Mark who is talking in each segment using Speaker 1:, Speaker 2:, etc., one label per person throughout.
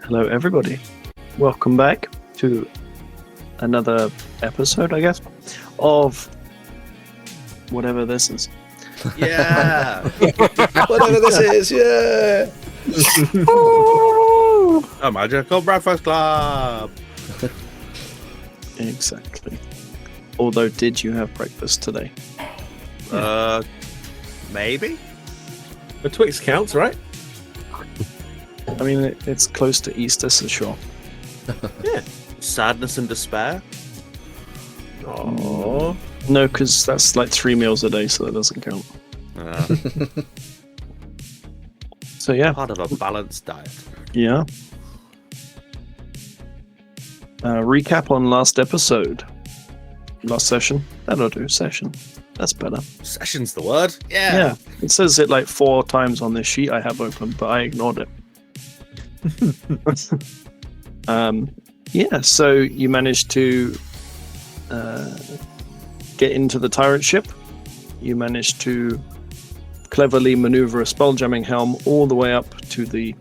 Speaker 1: Hello, everybody. Welcome back to another episode, I guess, of whatever this is.
Speaker 2: Yeah! Whatever this is, yeah! A Magical Breakfast Club!
Speaker 1: Exactly. Although, did you have breakfast today?
Speaker 2: Maybe?
Speaker 3: The Twix counts, right?
Speaker 1: I mean, it's close to Easter, so sure.
Speaker 2: Yeah. Sadness and despair?
Speaker 3: Oh.
Speaker 1: No, because that's like 3 meals a day, so that doesn't count. So, yeah.
Speaker 2: Part of a balanced diet.
Speaker 1: Yeah. Recap on last episode. Last session. That'll do. Session. That's better.
Speaker 2: Session's the word.
Speaker 1: Yeah. It says it like 4 times on this sheet I have open, but I ignored it. So you managed to get into the tyrant ship. You managed to cleverly maneuver a spelljamming helm all the way up to the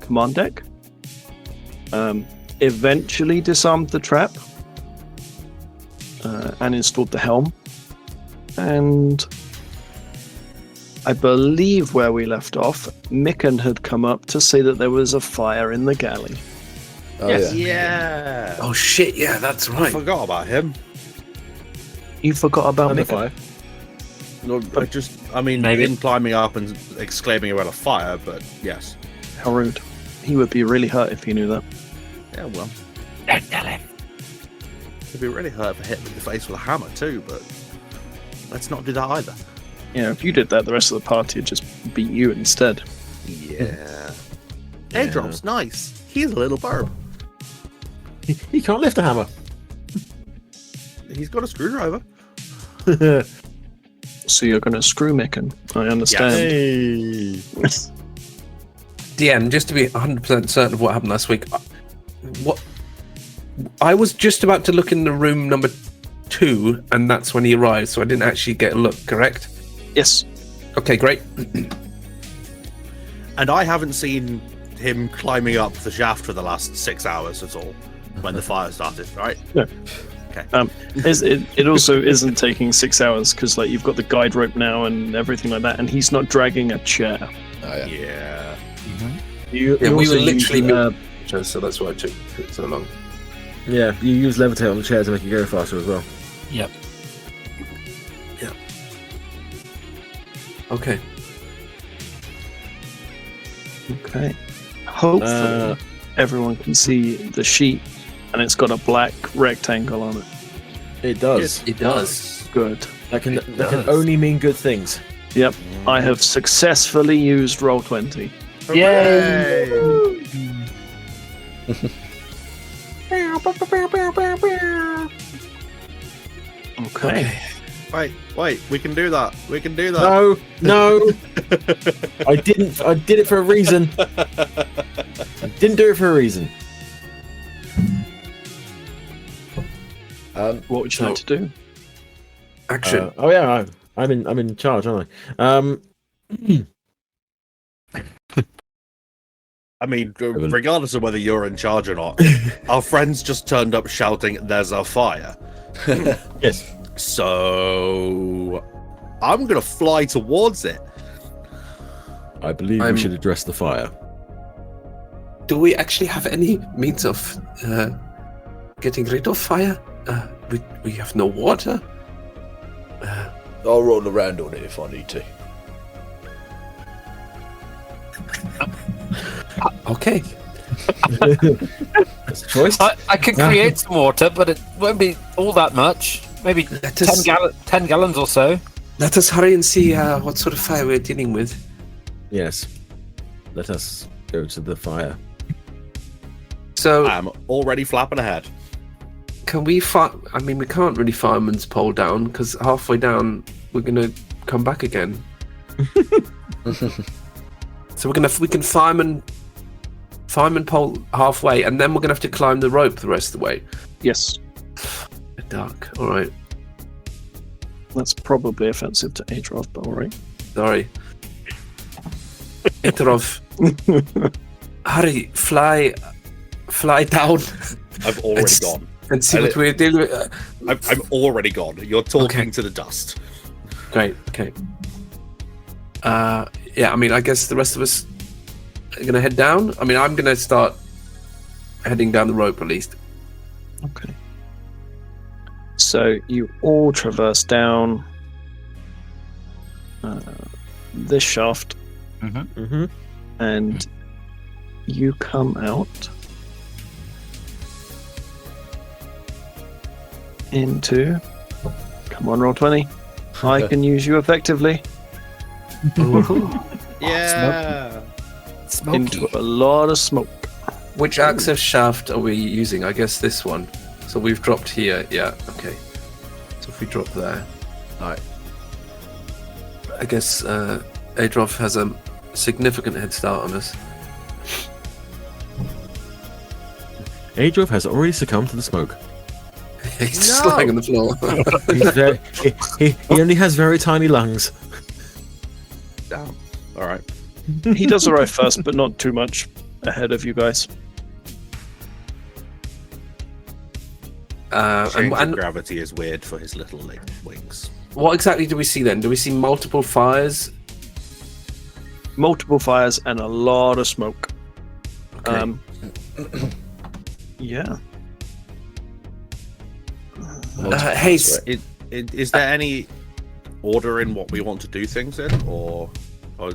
Speaker 1: command deck. Eventually disarmed the trap and installed the helm. And I believe where we left off, Mikan had come up to say that there was a fire in the galley.
Speaker 3: Oh,
Speaker 2: Yes.
Speaker 3: yeah.
Speaker 2: Yeah.
Speaker 3: Oh, shit, yeah, that's
Speaker 2: I
Speaker 3: right.
Speaker 2: forgot about him.
Speaker 1: You forgot about
Speaker 3: And the
Speaker 1: Mikan?
Speaker 3: fire.
Speaker 2: No,
Speaker 4: Maybe.
Speaker 2: him climbing up and exclaiming about a fire, but yes.
Speaker 1: How rude. He would be really hurt if he knew that.
Speaker 2: Yeah, well.
Speaker 4: Don't tell him.
Speaker 2: It'd be really hurt if I hit him in the face with a hammer too, but let's not do that either.
Speaker 1: Yeah, if you did that, the rest of the party would just beat you instead.
Speaker 2: Yeah. Airdrop's nice. He's a little burb.
Speaker 3: He can't lift a hammer.
Speaker 2: He's got a screwdriver.
Speaker 1: So you're going to screw Mikan. I understand.
Speaker 3: Hey.
Speaker 5: DM, just to be 100% certain of what happened last week, I was just about to look in the room number 2, and that's when he arrived, so I didn't actually get a look, correct?
Speaker 1: Yes.
Speaker 5: Okay, great.
Speaker 2: And I haven't seen him climbing up the shaft for the last 6 hours at all when the fire started, right?
Speaker 1: No.
Speaker 2: Okay.
Speaker 1: It also isn't taking 6 hours because like you've got the guide rope now and everything like that, and he's not dragging a chair.
Speaker 3: Oh, yeah.
Speaker 2: Yeah.
Speaker 1: You
Speaker 5: Yeah, we
Speaker 1: also
Speaker 5: were literally
Speaker 1: use,
Speaker 5: so that's why it took so long.
Speaker 3: Yeah, you use levitate on the chair to make it go faster as well.
Speaker 4: Yep.
Speaker 5: Okay.
Speaker 1: Okay. Hopefully, everyone can see the sheet, and it's got a black rectangle on it.
Speaker 3: It does.
Speaker 5: It does.
Speaker 1: Good.
Speaker 3: That can
Speaker 5: does.
Speaker 3: only mean good things.
Speaker 1: Yep. I have successfully used Roll20.
Speaker 4: Yay!
Speaker 1: Okay.
Speaker 2: Wait, we can do that. We can do that.
Speaker 3: No. I did it for a reason. I didn't do it for a reason.
Speaker 1: What would you like to do?
Speaker 5: Action.
Speaker 3: Oh yeah, I'm in charge, aren't I?
Speaker 2: I mean, regardless of whether you're in charge or not, our friends just turned up shouting, "There's a fire."
Speaker 3: Yes.
Speaker 2: So I'm gonna fly towards it.
Speaker 3: I believe we should address the fire.
Speaker 5: Do we actually have any means of getting rid of fire? We have no water.
Speaker 6: I'll roll around on it if I need to.
Speaker 5: Okay.
Speaker 3: That's a choice.
Speaker 4: I can create some water, but it won't be all that much. Maybe 10 gallons or so.
Speaker 5: Let us hurry and see what sort of fire we're dealing with.
Speaker 3: Yes. Let us go to the fire.
Speaker 5: So,
Speaker 2: I'm already flapping ahead.
Speaker 5: can we I mean, we can't really fireman's pole down because halfway down we're gonna come back again. So we can fireman pole halfway, and then we're gonna have to climb the rope the rest of the way.
Speaker 1: Yes.
Speaker 5: Dark. All right.
Speaker 1: That's probably offensive to Adroth, but alright.
Speaker 5: Sorry. Interov. hurry, fly down.
Speaker 2: I've already gone.
Speaker 5: And see what we're dealing with.
Speaker 2: I'm already gone. You're talking to the dust.
Speaker 5: Great. Okay. Yeah. I mean, I guess the rest of us are gonna head down. I mean, I'm gonna start heading down the rope at least.
Speaker 1: Okay. So you all traverse down this shaft, and you come out into. Come on, roll 20. I can use you effectively.
Speaker 2: Yeah.
Speaker 4: Smoky.
Speaker 1: Into a lot of smoke.
Speaker 5: Which access shaft are we using? I guess this one. So we've dropped here. Yeah. Okay. So if we drop there,
Speaker 6: Alright.
Speaker 5: I guess Adolf has a significant head start on us.
Speaker 3: Adolf has already succumbed to the smoke.
Speaker 5: He's just lying on the floor.
Speaker 3: He only has very tiny lungs.
Speaker 2: Damn. All right.
Speaker 1: He does arrive first, but not too much ahead of you guys.
Speaker 2: Change of
Speaker 5: And
Speaker 2: gravity is weird for his little wings.
Speaker 5: what exactly do we see then? Do we see multiple fires?
Speaker 1: Multiple fires and a lot of smoke.
Speaker 5: Okay.
Speaker 1: Yeah.
Speaker 5: Hayes,
Speaker 2: Is there any order in what we want to do things in, or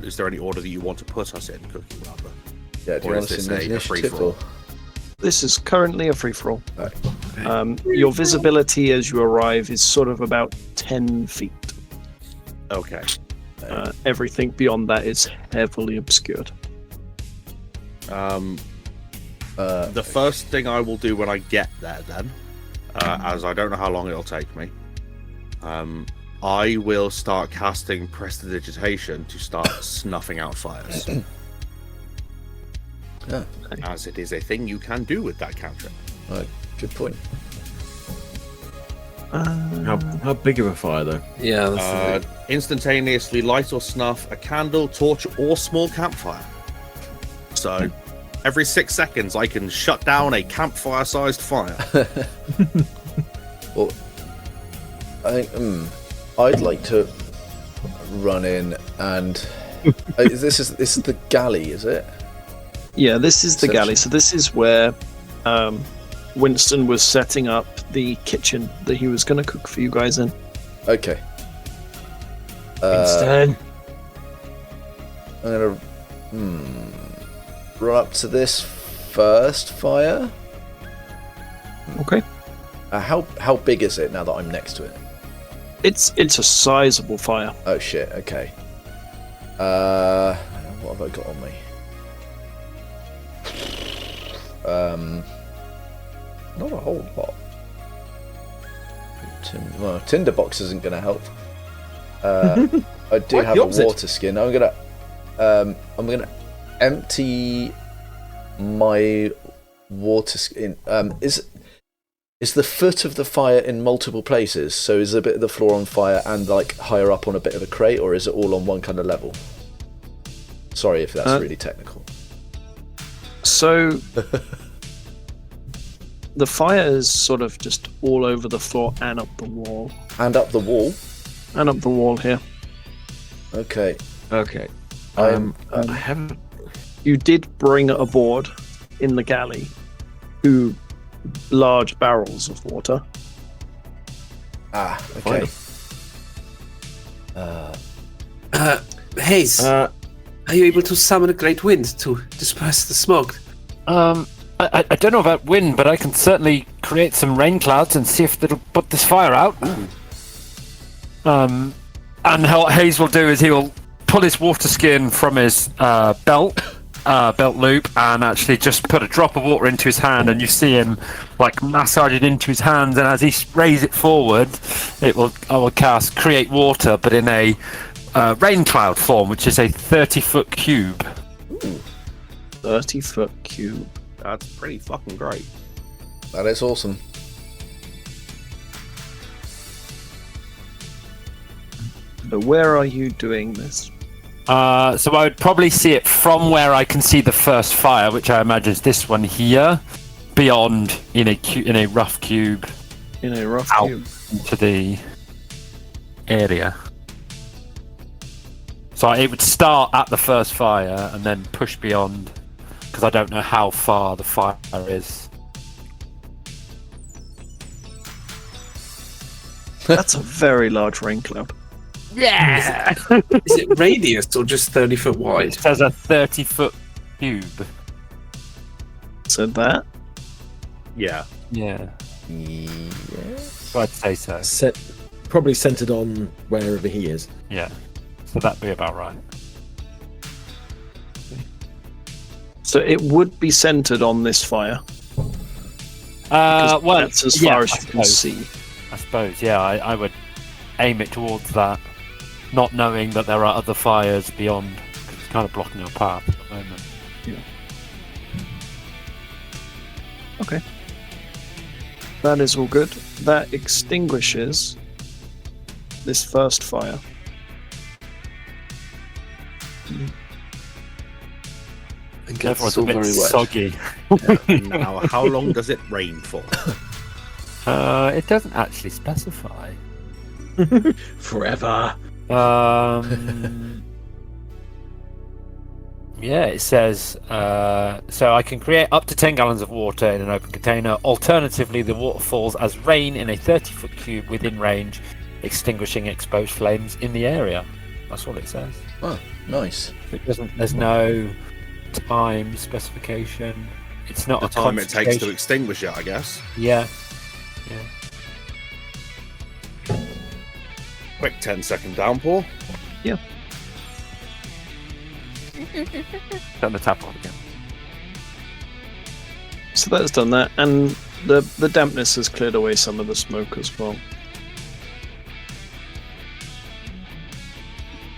Speaker 2: is there any order that you want to put us in, Cookie, rather?
Speaker 6: Yeah, do
Speaker 2: Or
Speaker 6: you
Speaker 2: is
Speaker 6: want us
Speaker 2: this
Speaker 6: in
Speaker 2: a
Speaker 6: initiative
Speaker 2: free-for-all?
Speaker 6: or?
Speaker 1: This is currently a free-for-all.
Speaker 6: Right.
Speaker 1: Your visibility as you arrive is sort of about 10 feet.
Speaker 2: Okay.
Speaker 1: Everything beyond that is heavily obscured.
Speaker 2: The first thing I will do when I get there, then, as I don't know how long it'll take me, I will start casting Prestidigitation to start snuffing out fires.
Speaker 6: Yeah.
Speaker 2: As it is a thing you can do with that cantrip.
Speaker 6: Right. Good point.
Speaker 3: How big of a fire, though?
Speaker 5: yeah, that's
Speaker 2: Instantaneously light or snuff a candle, torch, or small campfire. So, every 6 seconds, I can shut down a campfire-sized fire.
Speaker 6: Well, I think I'd like to run in and this is the galley, is it?
Speaker 1: Yeah, this is the galley. So this is where Winston was setting up the kitchen that he was going to cook for you guys in.
Speaker 6: Okay.
Speaker 4: Winston.
Speaker 6: I'm gonna run up to this first fire.
Speaker 1: Okay.
Speaker 6: How big is it now that I'm next to it?
Speaker 1: It's a sizable fire.
Speaker 6: Oh shit. Okay. What have I got on me? Not a whole lot. Well, tinderbox isn't going to help. I do have a water skin. I'm gonna empty my water skin. Is the foot of the fire in multiple places? So is a bit of the floor on fire and like higher up on a bit of a crate, or is it all on one kind of level? Sorry if that's really technical.
Speaker 1: So the fire is sort of just all over the floor and up the wall.
Speaker 6: And up the wall.
Speaker 1: And up the wall here.
Speaker 6: Okay.
Speaker 3: Okay.
Speaker 6: I
Speaker 3: haven't.
Speaker 1: You did bring aboard in the galley 2 large barrels of water.
Speaker 6: Okay.
Speaker 5: Hayes, are you able to summon a great wind to disperse the smoke?
Speaker 4: I don't know about wind, but I can certainly create some rain clouds and see if it'll put this fire out. And what Hayes will do is he will pull his water skin from his belt loop and actually just put a drop of water into his hand, and you see him like massage it into his hands, and as he raises it forward, I will cast create water, but in a rain cloud form, which is a 30-foot cube.
Speaker 1: 30-foot cube.
Speaker 2: That's pretty fucking great.
Speaker 6: That is awesome.
Speaker 1: So where are you doing this?
Speaker 4: So I would probably see it from where I can see the first fire, which I imagine is this one here, beyond in a rough cube.
Speaker 1: In a rough
Speaker 4: out
Speaker 1: cube.
Speaker 4: into the area. So it would start at the first fire and then push beyond, because I don't know how far the fire is.
Speaker 1: That's a very large rain cloud.
Speaker 4: Yeah!
Speaker 5: Is it radius or just 30 foot
Speaker 4: It
Speaker 5: wide?
Speaker 4: says a 30-foot cube.
Speaker 1: Said that.
Speaker 2: Yeah.
Speaker 4: Yeah,
Speaker 6: Yes.
Speaker 4: I'd say so.
Speaker 3: Probably centered on wherever he is.
Speaker 4: Yeah, so that'd be about right.
Speaker 1: So it would be centered on this fire.
Speaker 4: Well,
Speaker 1: That's as
Speaker 4: yeah,
Speaker 1: far as
Speaker 4: I
Speaker 1: you can
Speaker 4: suppose.
Speaker 1: see.
Speaker 4: I suppose, yeah, I would aim it towards that, not knowing that there are other fires beyond, because it's kind of blocking your path at the moment.
Speaker 1: Okay. That is all good. That extinguishes this first fire.
Speaker 5: And
Speaker 4: Therefore,
Speaker 5: gets
Speaker 4: it's a
Speaker 5: all
Speaker 4: bit
Speaker 5: very wet.
Speaker 4: soggy.
Speaker 2: Now, how long does it rain for?
Speaker 4: It doesn't actually specify.
Speaker 3: Forever.
Speaker 4: Yeah, it says, so I can create up to 10 gallons of water in an open container. Alternatively, the water falls as rain in a 30-foot cube within range, extinguishing exposed flames in the area. That's all it says.
Speaker 6: Oh, nice.
Speaker 4: It doesn't. There's no time specification. It's not
Speaker 2: The
Speaker 4: a
Speaker 2: time it takes to
Speaker 4: concentration.
Speaker 2: extinguish it, I guess.
Speaker 4: Yeah.
Speaker 2: Quick 10-second downpour.
Speaker 4: Turn the tap on again.
Speaker 1: So that's done that, and the dampness has cleared away some of the smoke as well.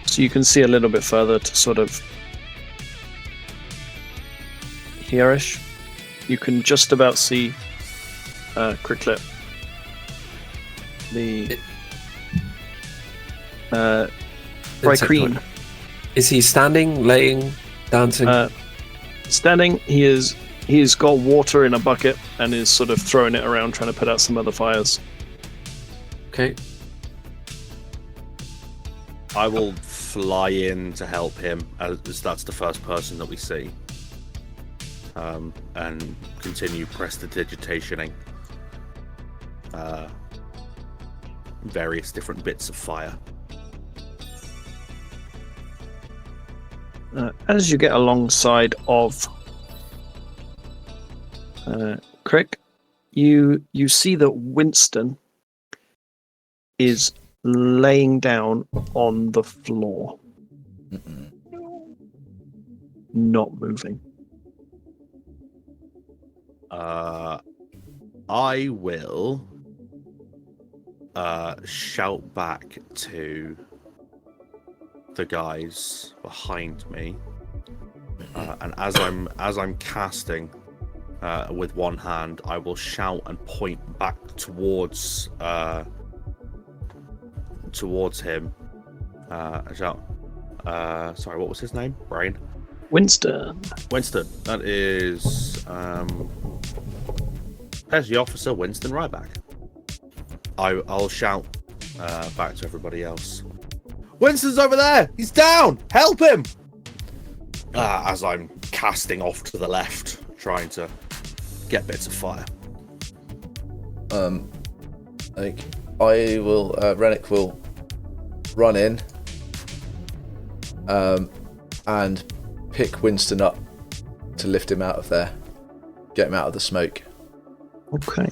Speaker 1: So you can see a little bit further to sort of here-ish. You can just about see Cricklet. The bright
Speaker 5: Insect
Speaker 1: green.
Speaker 5: one. Is he standing, laying, dancing?
Speaker 1: Standing, he's got water in a bucket and is sort of throwing it around, trying to put out some other fires.
Speaker 5: Okay.
Speaker 2: I will fly in to help him, as that's the first person that we see. And continue prestidigitationing various different bits of fire.
Speaker 1: As you get alongside of Crick, you see that Winston is laying down on the floor, not moving.
Speaker 2: I will shout back to the guys behind me, and as I'm casting with one hand, I will shout and point back towards him. Shout. Sorry, what was his name? Brian.
Speaker 1: Winston.
Speaker 2: Winston. That is Petty Officer Winston Ryback. I'll shout back to everybody else. Winston's over there! He's down! Help him! As I'm casting off to the left, trying to get bits of fire.
Speaker 6: Rennick will run in and pick Winston up to lift him out of there, get him out of the smoke.
Speaker 1: Okay.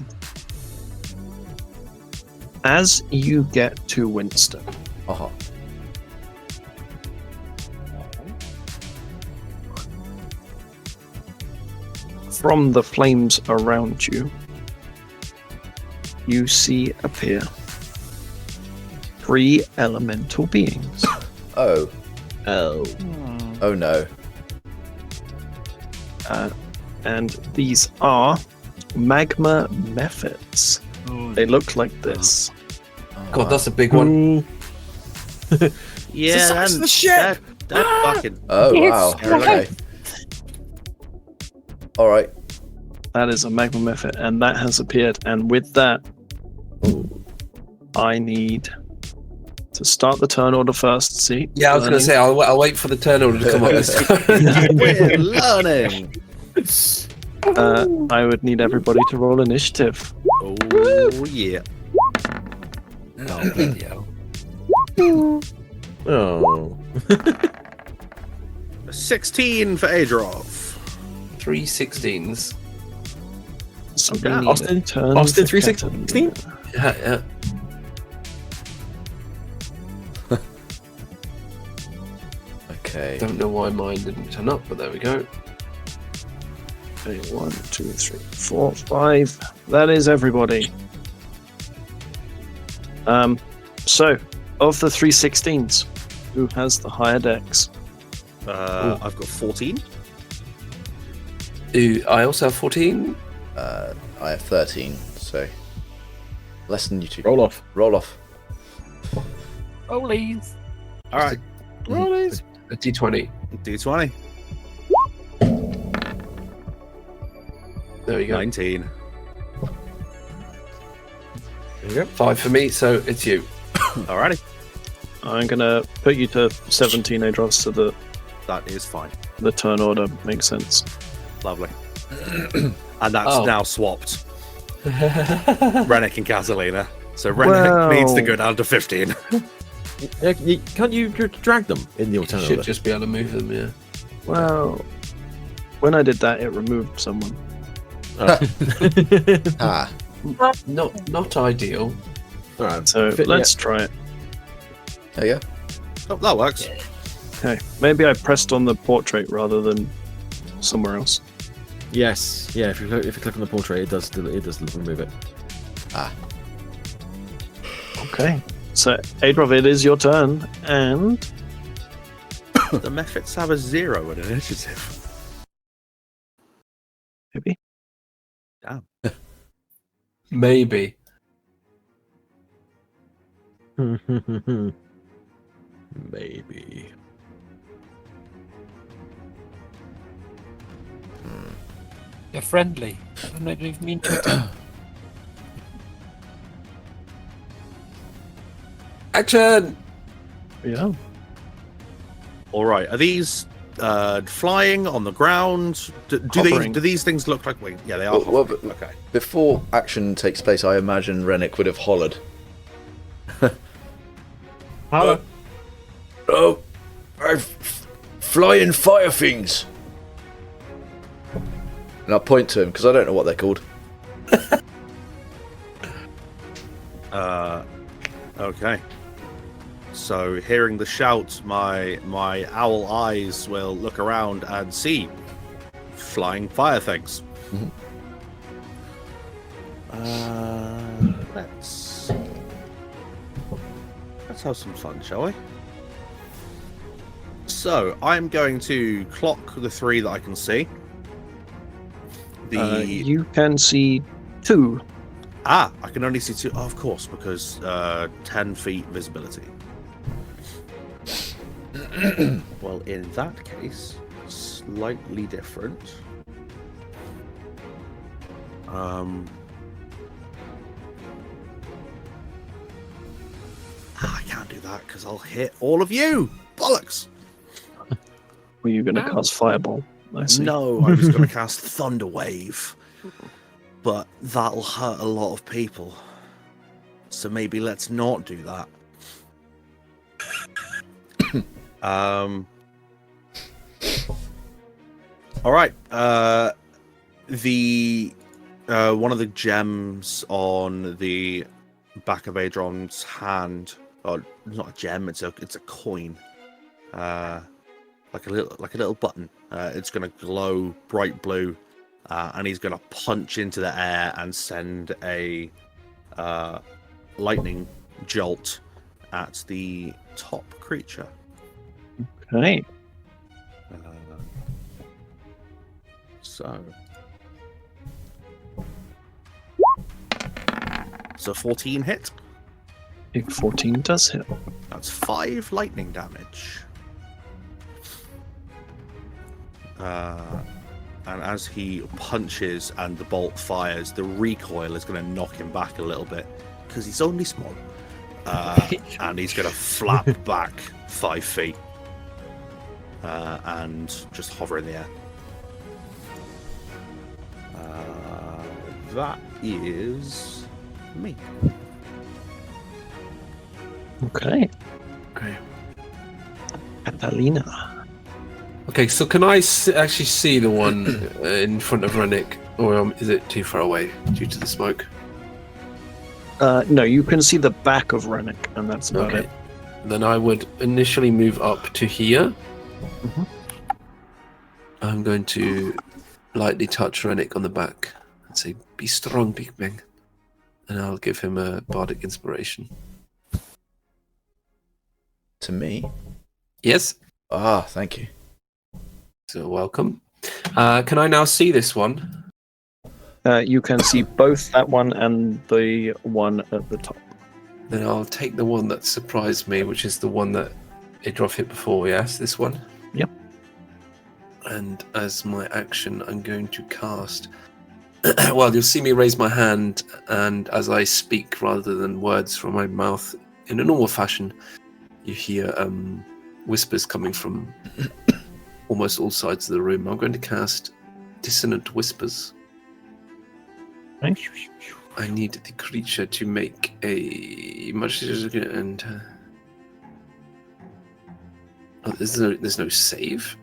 Speaker 1: As you get to Winston,
Speaker 6: Uh-huh.
Speaker 1: from the flames around you, you see appear 3 elemental beings.
Speaker 6: Oh.
Speaker 1: Oh.
Speaker 6: Oh no.
Speaker 1: And these are magma mephits. They look like this.
Speaker 5: God, that's a big one.
Speaker 2: Yeah,
Speaker 3: the size of the ship!
Speaker 2: Fucking.
Speaker 6: Oh wow. Okay. All right.
Speaker 1: That is a magnum effort, and that has appeared. And with that, I need to start the turn order first. See?
Speaker 5: Yeah, I was going to say, I'll wait for the turn order to come up this time.
Speaker 2: We're learning.
Speaker 1: I would need everybody to roll initiative.
Speaker 2: Oh yeah.
Speaker 5: Oh, bloody hell.
Speaker 3: Oh.
Speaker 2: 16 for Adrov.
Speaker 5: 3 16s.
Speaker 1: So
Speaker 2: Okay.
Speaker 1: we need
Speaker 3: Austin?
Speaker 1: a turn
Speaker 3: Austin,
Speaker 1: for
Speaker 3: 316?
Speaker 1: Captain.
Speaker 5: Yeah.
Speaker 6: Okay.
Speaker 5: Don't know why mine didn't turn up, but there we go.
Speaker 1: Okay, 1, 2, 3, 4, 5. That is everybody. So of the 316s, who has the higher dex?
Speaker 2: I've got 14.
Speaker 5: I also have 14.
Speaker 6: I have 13, so less than you two.
Speaker 3: Roll off.
Speaker 6: Roll off.
Speaker 4: Rollies.
Speaker 2: All right.
Speaker 5: A D20.
Speaker 2: D20.
Speaker 5: There we go.
Speaker 2: 19.
Speaker 3: There you go.
Speaker 5: 5 for me, so it's you.
Speaker 2: Alrighty.
Speaker 1: I'm gonna put you to 17 Adros, so
Speaker 2: That is fine.
Speaker 1: the turn order makes sense.
Speaker 2: Lovely. And that's now swapped. Rennick and Catalina. So Rennick needs to go down to 15.
Speaker 3: Can't you drag them in the
Speaker 5: You
Speaker 3: alternate
Speaker 5: should
Speaker 3: order?
Speaker 5: just be able to move them, yeah.
Speaker 1: Well, when I did that, it removed someone.
Speaker 6: Ah.
Speaker 5: Not ideal.
Speaker 3: Alright.
Speaker 1: So let's try it.
Speaker 6: There you go.
Speaker 2: Oh, that works.
Speaker 1: Okay, maybe I pressed on the portrait rather than somewhere else.
Speaker 3: Yes. Yeah. If you click on the portrait, it does remove it.
Speaker 1: Okay, so Adrov, it is your turn, and
Speaker 2: The Mephits have a 0 in initiative.
Speaker 1: maybe
Speaker 5: Maybe.
Speaker 3: Maybe.
Speaker 4: They're friendly. I don't even mean to.
Speaker 5: Action!
Speaker 1: yeah.
Speaker 2: All right. Are these flying on the ground? Do
Speaker 1: Hovering.
Speaker 2: these things look like wings? Yeah, they are.
Speaker 6: Well,
Speaker 2: hovering. Okay.
Speaker 6: Before action takes place, I imagine Rennick would have hollered.
Speaker 3: Hello.
Speaker 6: Oh, flying fire things. And I'll point to him because I don't know what they're called.
Speaker 2: Okay. So, hearing the shout, my owl eyes will look around and see flying fire things. Let's have some fun, shall we? So, I'm going to clock the 3 that I can see.
Speaker 1: You can see 2.
Speaker 2: I can only see 2. Oh, of course, because 10 feet visibility. Well, in that case, slightly different. I can't do that because I'll hit all of you. Bollocks!
Speaker 1: Were you going to cast Fireball? I see.
Speaker 2: No, I was going to cast Thunder Wave, but that'll hurt a lot of people. So maybe let's not do that. All right. The one of the gems on the back of Adron's hand, or not a gem, it's a coin. Like a little button. It's gonna glow bright blue, and he's gonna punch into the air and send a lightning jolt at the top creature.
Speaker 1: Okay.
Speaker 2: So 14 hit.
Speaker 1: Big 14 does hit.
Speaker 2: That's 5 lightning damage. And as he punches and the bolt fires, the recoil is going to knock him back a little bit because he's only small. And he's going to flap back 5 feet and just hover in the air. That is me.
Speaker 1: Okay.
Speaker 5: Okay.
Speaker 1: Catalina.
Speaker 5: Okay, so can I actually see the one in front of Rennick, or is it too far away due to the smoke?
Speaker 1: No, you can see the back of Rennick, and that's about it.
Speaker 5: Then I would initially move up to here.
Speaker 1: Mhm.
Speaker 5: I'm going to lightly touch Rennick on the back and say, "Be strong, Big Bang," and I'll give him a bardic inspiration.
Speaker 6: To me?
Speaker 5: Yes.
Speaker 6: Ah, thank you.
Speaker 5: So welcome. Can I now see this one?
Speaker 1: You can see both that one and the one at the top.
Speaker 5: Then I'll take the one that surprised me, which is the one that Idrof hit before. Yes, this one.
Speaker 1: Yep.
Speaker 5: And as my action, I'm going to cast. Well, you'll see me raise my hand, and as I speak, rather than words from my mouth in a normal fashion, you hear whispers coming from almost all sides of the room. I'm going to cast Dissonant Whispers.
Speaker 1: Right.
Speaker 5: I need the creature to make a much and there's no save.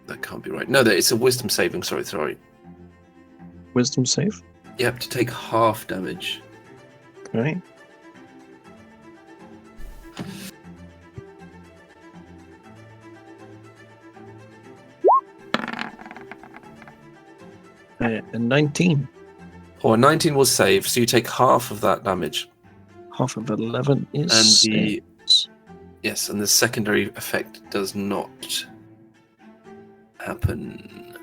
Speaker 5: That can't be right. No, it's a wisdom saving. Sorry.
Speaker 1: Wisdom save.
Speaker 5: You have to take half damage.
Speaker 1: Right. 19.
Speaker 5: Or 19 will save, so you take half of that damage.
Speaker 1: Half of 11 is.
Speaker 5: And yes, and the secondary effect does not happen.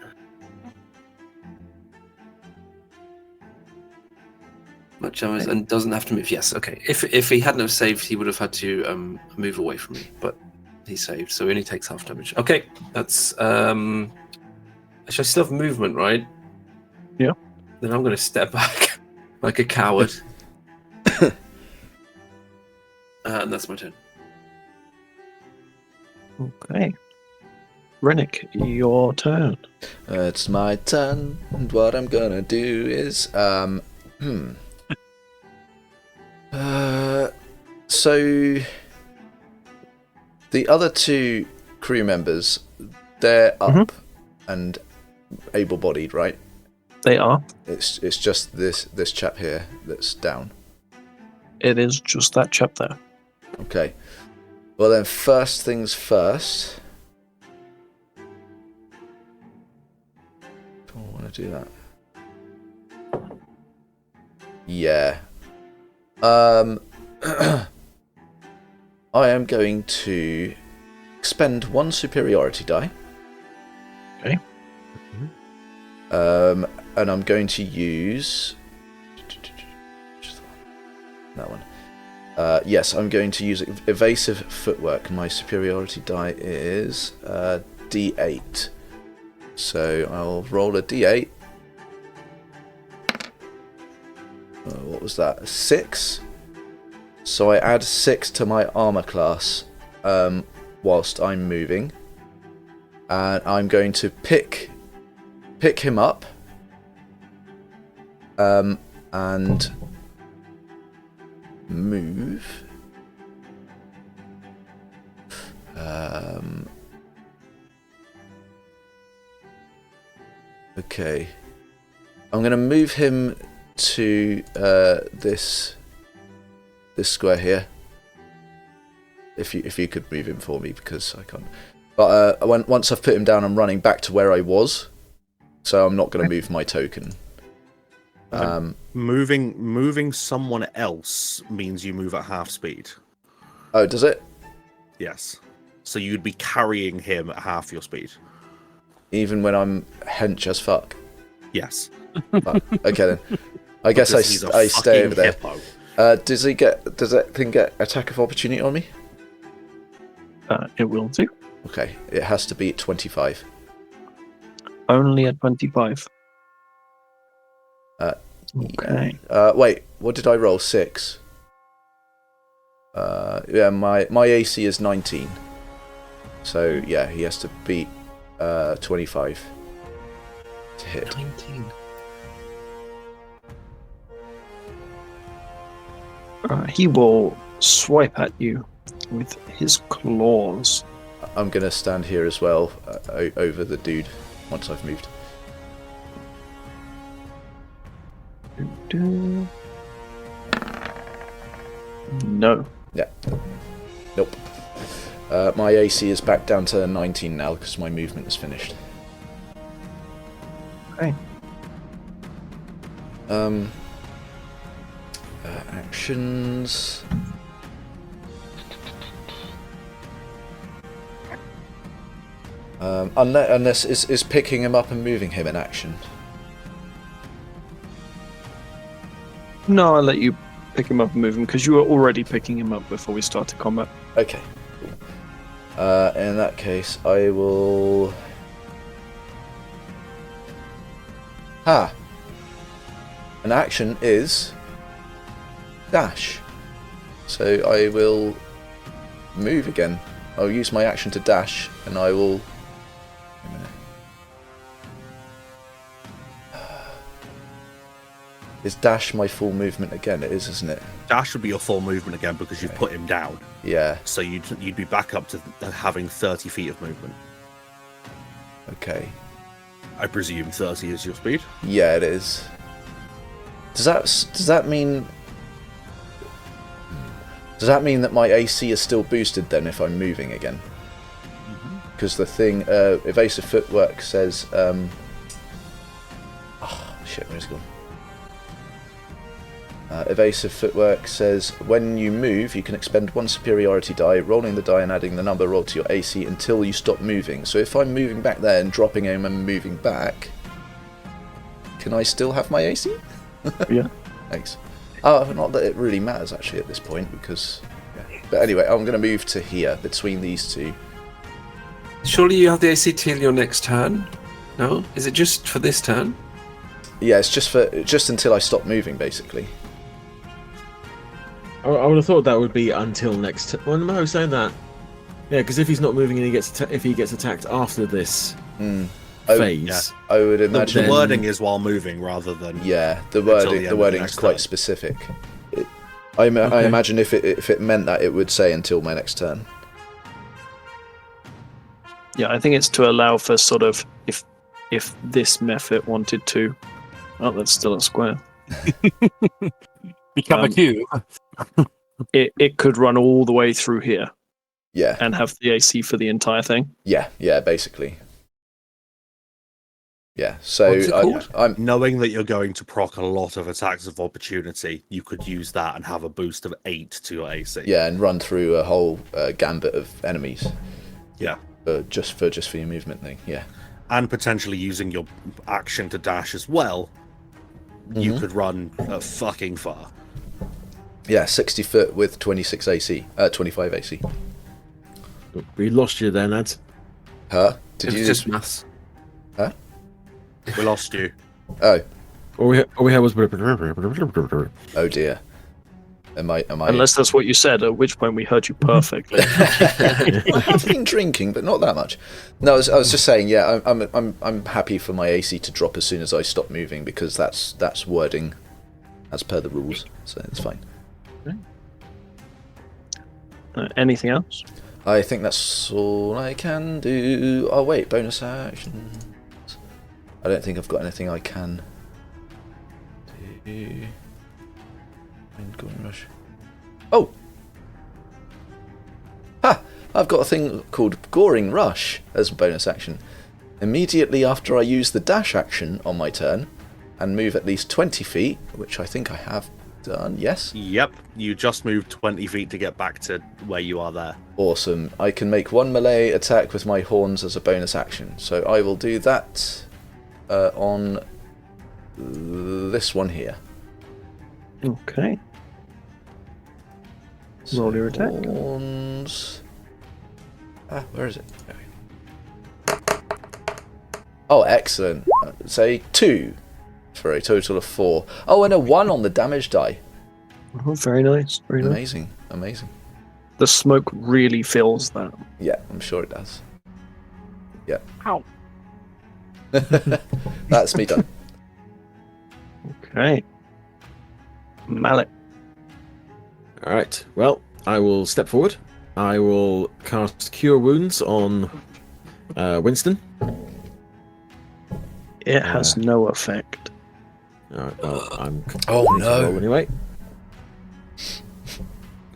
Speaker 5: Much damage and doesn't have to move. Yes, okay. If he hadn't have saved, he would have had to move away from me, but he saved, so he only takes half damage. Okay, that's actually I still have movement, right?
Speaker 1: Yeah.
Speaker 5: Then I'm going to step back like a coward. And that's my turn.
Speaker 1: Okay. Rennick, your turn.
Speaker 6: It's my turn, and what I'm gonna do is, so the other 2 crew members, they're up and able-bodied, right?
Speaker 1: They are.
Speaker 6: It's just this chap here that's down.
Speaker 1: It is just that chap there.
Speaker 6: Okay. Well then, first things first. Do I want to do that? Yeah. I am going to expend 1 superiority die.
Speaker 1: Okay.
Speaker 6: And I'm going to use that one. Yes, I'm going to use evasive footwork. My superiority die is D8. So I'll roll a D8. What was that? 6. So I add 6 to my armor class whilst I'm moving. And I'm going to pick him up and move. Okay. I'm going to move him to this square here. If you could move him for me, because I can't. But once I've put him down, I'm running back to where I was. So I'm not going to move my token.
Speaker 2: Moving someone else means you move at half speed.
Speaker 6: Oh, does it?
Speaker 2: Yes. So you'd be carrying him at half your speed.
Speaker 6: Even when I'm hench as fuck?
Speaker 2: Yes.
Speaker 6: But, okay then. I guess I stay over there. Does that thing get attack of opportunity on me?
Speaker 1: It will do.
Speaker 6: Okay, it has to be at 25.
Speaker 1: Only at 25. Okay.
Speaker 6: Wait, what did I roll? 6. Yeah, my AC is 19. So yeah, he has to beat 25 to hit.
Speaker 5: 19.
Speaker 1: He will swipe at you with his claws.
Speaker 6: I'm gonna stand here as well, over the dude once I've moved.
Speaker 1: No.
Speaker 6: Yeah. Nope. My AC is back down to 19 now because my movement is finished.
Speaker 1: Okay.
Speaker 6: Actions. Unless is picking him up and moving him in action.
Speaker 1: No, I'll let you pick him up and move him because you were already picking him up before we started combat.
Speaker 6: Okay. In that case, I will. An action is dash. So I will move again. I'll use my action to dash, and I will. Wait a minute. Is dash my full movement again? It is, isn't it?
Speaker 2: Dash would be your full movement again because you've put him down.
Speaker 6: Yeah.
Speaker 2: So you'd be back up to having 30 feet of movement.
Speaker 6: Okay.
Speaker 2: I presume 30 is your speed.
Speaker 6: Yeah, it is. Does that mean that my AC is still boosted then if I'm moving again? Because the thing, evasive footwork says, oh shit, where's it gone? Evasive footwork says when you move, you can expend 1 superiority die, rolling the die and adding the number rolled to your AC until you stop moving. So if I'm moving back there and dropping him and moving back, can I still have my AC?
Speaker 1: Yeah.
Speaker 6: Thanks. Not that it really matters actually at this point because. Yeah. But anyway, I'm going to move to here between these two.
Speaker 5: Surely you have the AC till your next turn? No? Is it just for this turn?
Speaker 6: Yeah, it's just until I stop moving, basically.
Speaker 3: I would have thought that would be until next. Well, no, I was saying that. Yeah, because if he's not moving and if he gets attacked after this phase,
Speaker 6: I would imagine
Speaker 2: the wording is while moving rather than.
Speaker 6: Yeah, the wording is quite specific. I imagine if it meant that, it would say until my next turn.
Speaker 1: Yeah, I think it's to allow for sort of if this method wanted to. Oh, that's still a square.
Speaker 4: Become a cube.
Speaker 1: It could run all the way through here.
Speaker 6: Yeah.
Speaker 1: And have the AC for the entire thing.
Speaker 6: Yeah, basically. Yeah, so I'm
Speaker 2: knowing that you're going to proc a lot of attacks of opportunity, you could use that and have a boost of 8 to your AC.
Speaker 6: Yeah, and run through a whole gambit of enemies.
Speaker 2: Yeah.
Speaker 6: Just for your movement thing, yeah.
Speaker 2: And potentially using your action to dash as well, you could run fucking far.
Speaker 6: Yeah, 60 foot with 26 AC, 25 AC.
Speaker 3: We lost you there, lads.
Speaker 6: Huh? Did you
Speaker 5: just maths?
Speaker 6: Huh?
Speaker 2: We lost you.
Speaker 6: Oh.
Speaker 3: All we had was.
Speaker 6: Oh dear. Am I?
Speaker 1: Unless that's what you said, at which point we heard you perfectly.
Speaker 6: I have been drinking, but not that much. No, I was just saying. Yeah, I'm happy for my AC to drop as soon as I stop moving because that's wording as per the rules, so it's fine.
Speaker 1: Anything else?
Speaker 6: I think that's all I can do. Oh wait, bonus action. I don't think I've got anything I can do. Rush. Oh! Ha! I've got a thing called Goring Rush as a bonus action. Immediately after I use the dash action on my turn and move at least 20 feet, which I think I have done, yes?
Speaker 2: Yep, you just moved 20 feet to get back to where you are there.
Speaker 6: Awesome. I can make one melee attack with my horns as a bonus action. So I will do that on this one here.
Speaker 1: Okay. Roll your attack.
Speaker 6: Horns. Where is it? Oh, excellent. Say 2 for a total of 4. Oh, and a 1 on the damage die.
Speaker 1: Oh, very nice. Very nice.
Speaker 6: Amazing, amazing.
Speaker 1: The smoke really fills that.
Speaker 6: Yeah, I'm sure it does. Yeah.
Speaker 1: Ow.
Speaker 6: That's me done.
Speaker 1: Okay. Malik.
Speaker 3: All right. Well, I will step forward. I will cast Cure Wounds on Winston.
Speaker 1: It has no effect.
Speaker 3: All right. Well, I'm.
Speaker 6: Oh,
Speaker 3: going to
Speaker 6: no.
Speaker 3: roll anyway.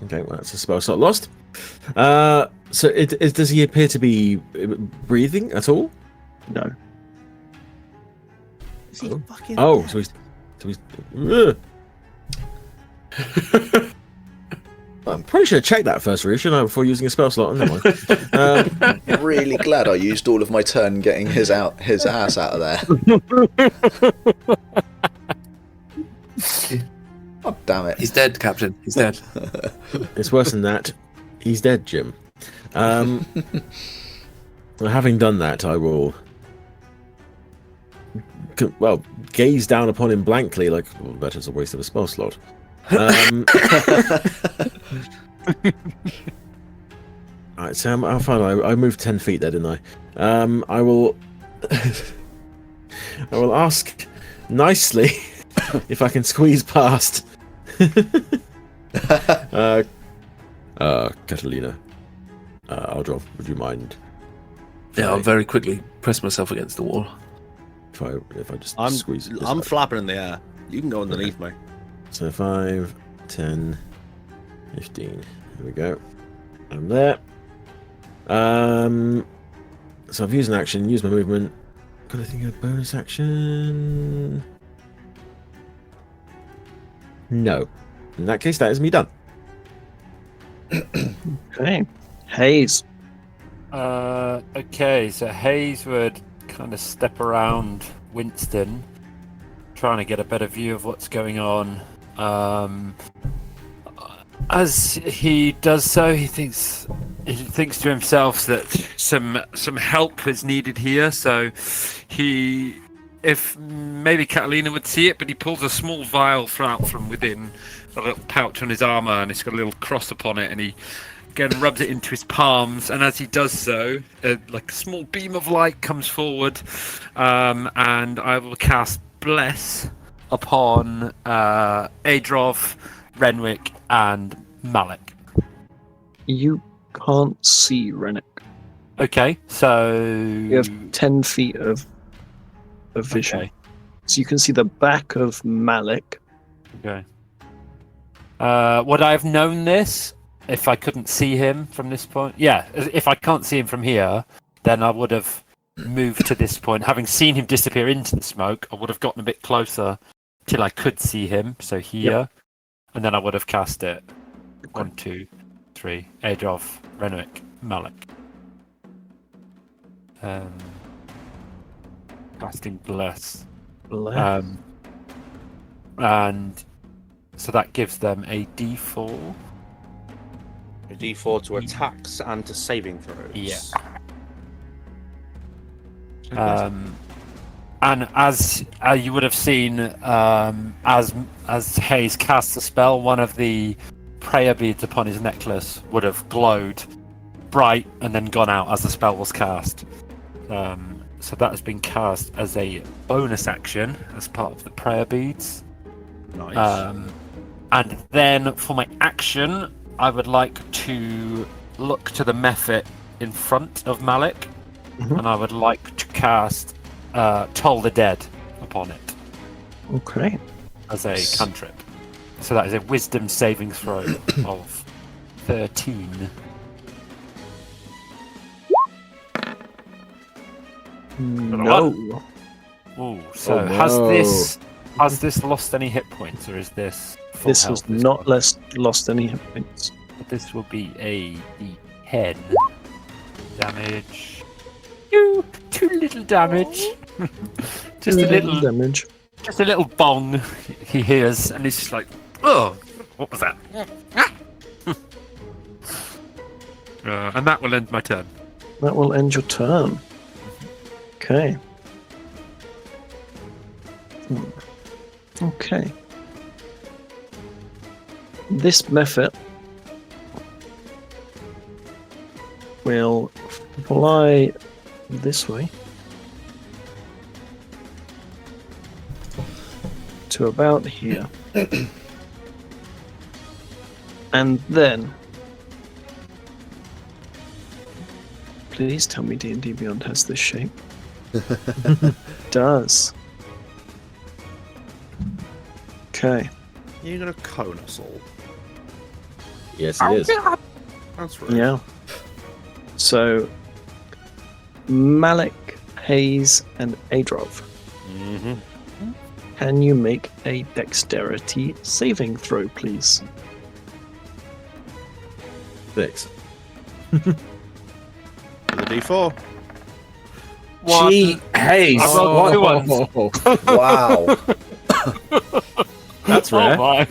Speaker 3: Okay. Well, that's a spell slot lost. So does he appear to be breathing at all?
Speaker 1: No.
Speaker 6: Is he fucking
Speaker 3: Oh, so he's. Ugh. I'm probably should have checked that first, really, shouldn't I, before using a spell slot? Never mind.
Speaker 6: really glad I used all of my turn getting his ass out of there. Oh, damn it.
Speaker 5: He's dead, Captain. He's dead.
Speaker 3: It's worse than that. He's dead, Jim. Well, having done that, I will. Well, gaze down upon him blankly, like, well, that is a waste of a spell slot. Alright, so how far I moved 10 feet there, didn't I? I will I will ask nicely if I can squeeze past Catalina. Aldrov, would you mind?
Speaker 5: Yeah, I'll very quickly press myself against the wall.
Speaker 3: If I just
Speaker 2: I'm
Speaker 3: squeeze it.
Speaker 2: I'm flapping in the air. You can go underneath me.
Speaker 3: So 5, 10, 15. Here we go. I'm there. So I've used an action, used my movement. Got to think of a bonus action. No. In that case, that is me done.
Speaker 1: Okay. Hayes.
Speaker 4: Okay, so Hayes would kind of step around Winston, trying to get a better view of what's going on. As he does so, he thinks to himself that some help is needed here. So if maybe Catalina would see it, but he pulls a small vial out from within a little pouch on his armor, and it's got a little cross upon it, and he again rubs it into his palms. And as he does so, like a small beam of light comes forward, and I will cast Bless upon Adrov, Renwick, and Malik.
Speaker 1: You can't see Rennick.
Speaker 4: Okay, so
Speaker 1: You have 10 feet of vision.
Speaker 4: Okay.
Speaker 1: So you can see the back of Malik.
Speaker 4: Okay. Would I have known this if I couldn't see him from this point? Yeah, if I can't see him from here, then I would have moved to this point. Having seen him disappear into the smoke, I would have gotten a bit closer till I could see him. So here, and then I would have cast it. 1, 2, 3. Adolf, Renwick, Malik. Casting Bless. And so that gives them a D4.
Speaker 2: A D4 to attacks and to saving throws.
Speaker 4: Yeah. And as you would have seen, as Hayes casts a spell, one of the prayer beads upon his necklace would have glowed bright and then gone out as the spell was cast. So that has been cast as a bonus action as part of the prayer beads.
Speaker 2: Nice.
Speaker 4: And then for my action, I would like to look to the Mephit in front of Malik, and I would like to cast Toll the Dead upon it.
Speaker 1: Okay.
Speaker 4: As a cantrip. So that is a wisdom saving throw of 13.
Speaker 1: No.
Speaker 4: Ooh, so
Speaker 3: Oh, no.
Speaker 4: has this lost any hit points, or is this full
Speaker 1: This
Speaker 4: health
Speaker 1: has
Speaker 4: this
Speaker 1: not
Speaker 4: one?
Speaker 1: lost any hit points.
Speaker 4: This will be a D10 damage. Too little damage. Just a little
Speaker 1: damage.
Speaker 4: Just a little bong he hears, and he's just like, oh, what was that? And that will end my turn.
Speaker 1: that will end your turn. Okay. Okay. This method will fly this way to about here. And then please tell me D&D Beyond has this shape. It does. Okay.
Speaker 2: You're gonna cone us all.
Speaker 3: Yes, it is.
Speaker 2: That's right.
Speaker 1: Yeah. So, Malik, Hayes, and Adrov,
Speaker 2: Mm-hmm.
Speaker 1: can you make a dexterity saving throw, please?
Speaker 3: 6.
Speaker 2: The D4.
Speaker 3: Gee, Hayes.
Speaker 4: I rolled two ones.
Speaker 6: Wow.
Speaker 3: That's rare.
Speaker 4: Oh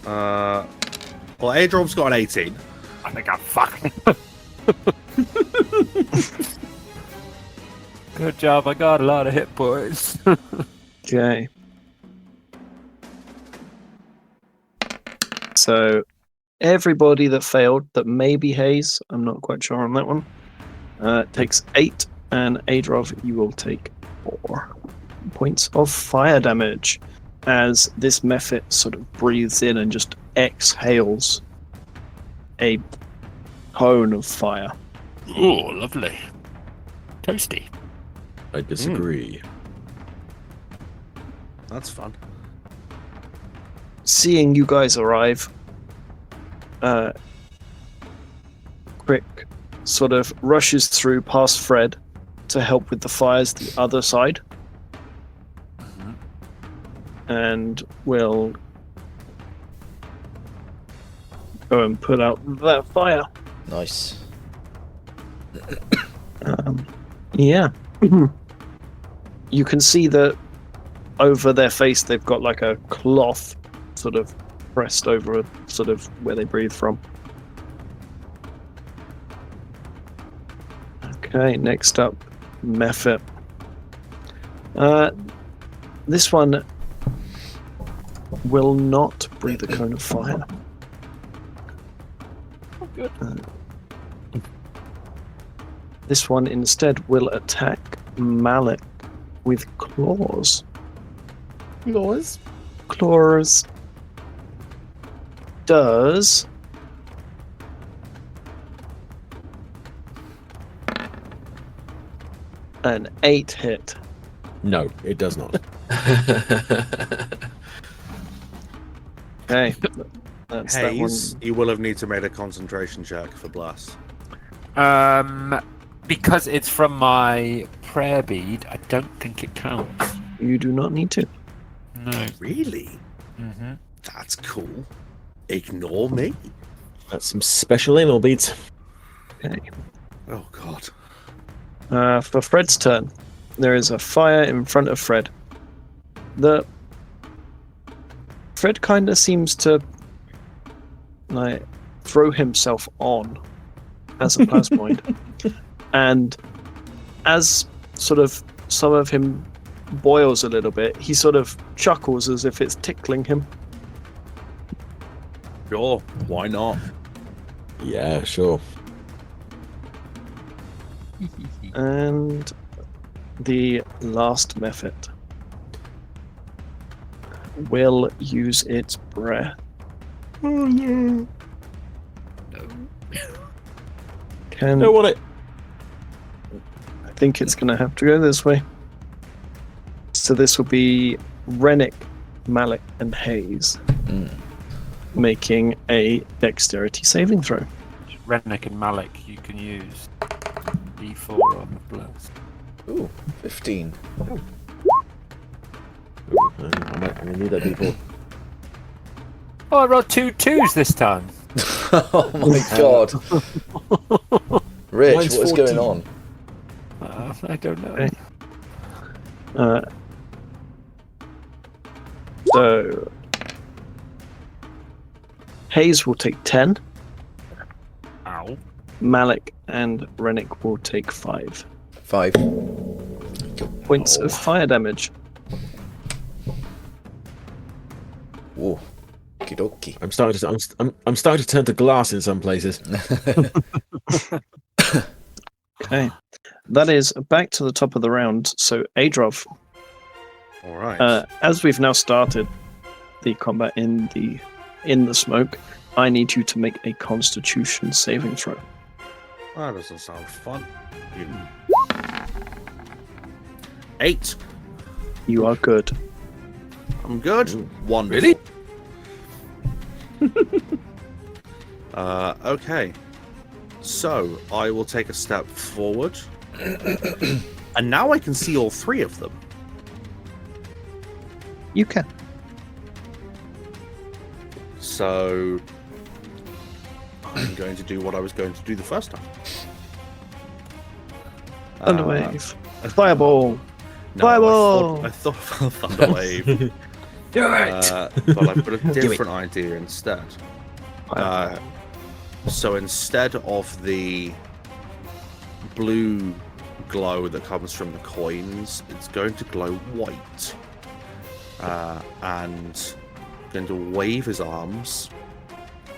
Speaker 4: my.
Speaker 2: Well, Adrom's got an 18.
Speaker 4: I think I'm fucking. Good job. I got a lot of hit points.
Speaker 1: Okay. So, everybody that failed, that may be Hayes, I'm not quite sure on that one, takes 8, and Adrov, you will take 4 points of fire damage as this method sort of breathes in and just exhales a cone of fire.
Speaker 4: Ooh, lovely. Toasty.
Speaker 3: I disagree.
Speaker 2: That's fun.
Speaker 1: Seeing you guys arrive, Crick sort of rushes through past Fred to help with the fires the other side. And will go and put out that fire.
Speaker 6: Nice.
Speaker 1: Yeah. You can see that over their face they've got like a cloth sort of pressed over sort of where they breathe from. Okay, next up, Mephit. This one will not breathe a cone of fire.
Speaker 4: Oh, good.
Speaker 1: This one instead will attack Malik with claws. Claws. Does an 8 hit.
Speaker 3: No, it does not.
Speaker 1: Okay. That's that one.
Speaker 2: Hayes, you will have need to make a concentration check for blast.
Speaker 4: Because it's from my prayer bead, I don't think it counts.
Speaker 1: You do not need to.
Speaker 4: No.
Speaker 2: Really?
Speaker 4: Mm-hmm.
Speaker 2: That's cool. Ignore me.
Speaker 3: That's some special anal beads.
Speaker 1: Okay.
Speaker 2: Oh god.
Speaker 1: For Fred's turn, there is a fire in front of Fred. Fred kind of seems to like throw himself on as a plasmoid, and as sort of some of him boils a little bit, he sort of chuckles as if it's tickling him.
Speaker 2: Sure. Why not?
Speaker 3: Yeah, sure.
Speaker 1: And the last method will use its breath. Oh no.
Speaker 3: No, what it?
Speaker 1: I think it's going to have to go this way. So this will be Rennick, Malik, and Hayes making a dexterity saving throw.
Speaker 4: Redneck and Malik, you can use D4 on the blast.
Speaker 6: Ooh, 15.
Speaker 3: I'm gonna need that D4.
Speaker 4: Oh, I rolled 2 2s this time.
Speaker 6: Oh my god. Rich,
Speaker 3: Mine's
Speaker 6: what is
Speaker 3: 14.
Speaker 6: going on?
Speaker 4: I don't know.
Speaker 1: Okay. So Hayes will take 10.
Speaker 4: Ow.
Speaker 1: Malik and Rennick will take 5
Speaker 6: 5
Speaker 1: points of fire damage.
Speaker 6: Whoa. Okie
Speaker 3: I'm starting to turn to glass in some places.
Speaker 1: Okay. That is back to the top of the round. So, Adrov,
Speaker 2: All right.
Speaker 1: as we've now started the combat in the smoke, I need you to make a Constitution saving throw.
Speaker 2: That doesn't sound fun. 8.
Speaker 1: You are good.
Speaker 2: I'm good. Wonderful.
Speaker 5: Really?
Speaker 2: Okay. So I will take a step forward, and now I can see all 3 of them.
Speaker 1: You can.
Speaker 2: So I'm going to do what I was going to do the first time.
Speaker 1: Thunderwave. Fireball.
Speaker 2: No,
Speaker 1: Fireball!
Speaker 2: I thought Thunderwave.
Speaker 5: Do it!
Speaker 2: But I put a different idea instead. So instead of the blue glow that comes from the coins, it's going to glow white. And going to wave his arms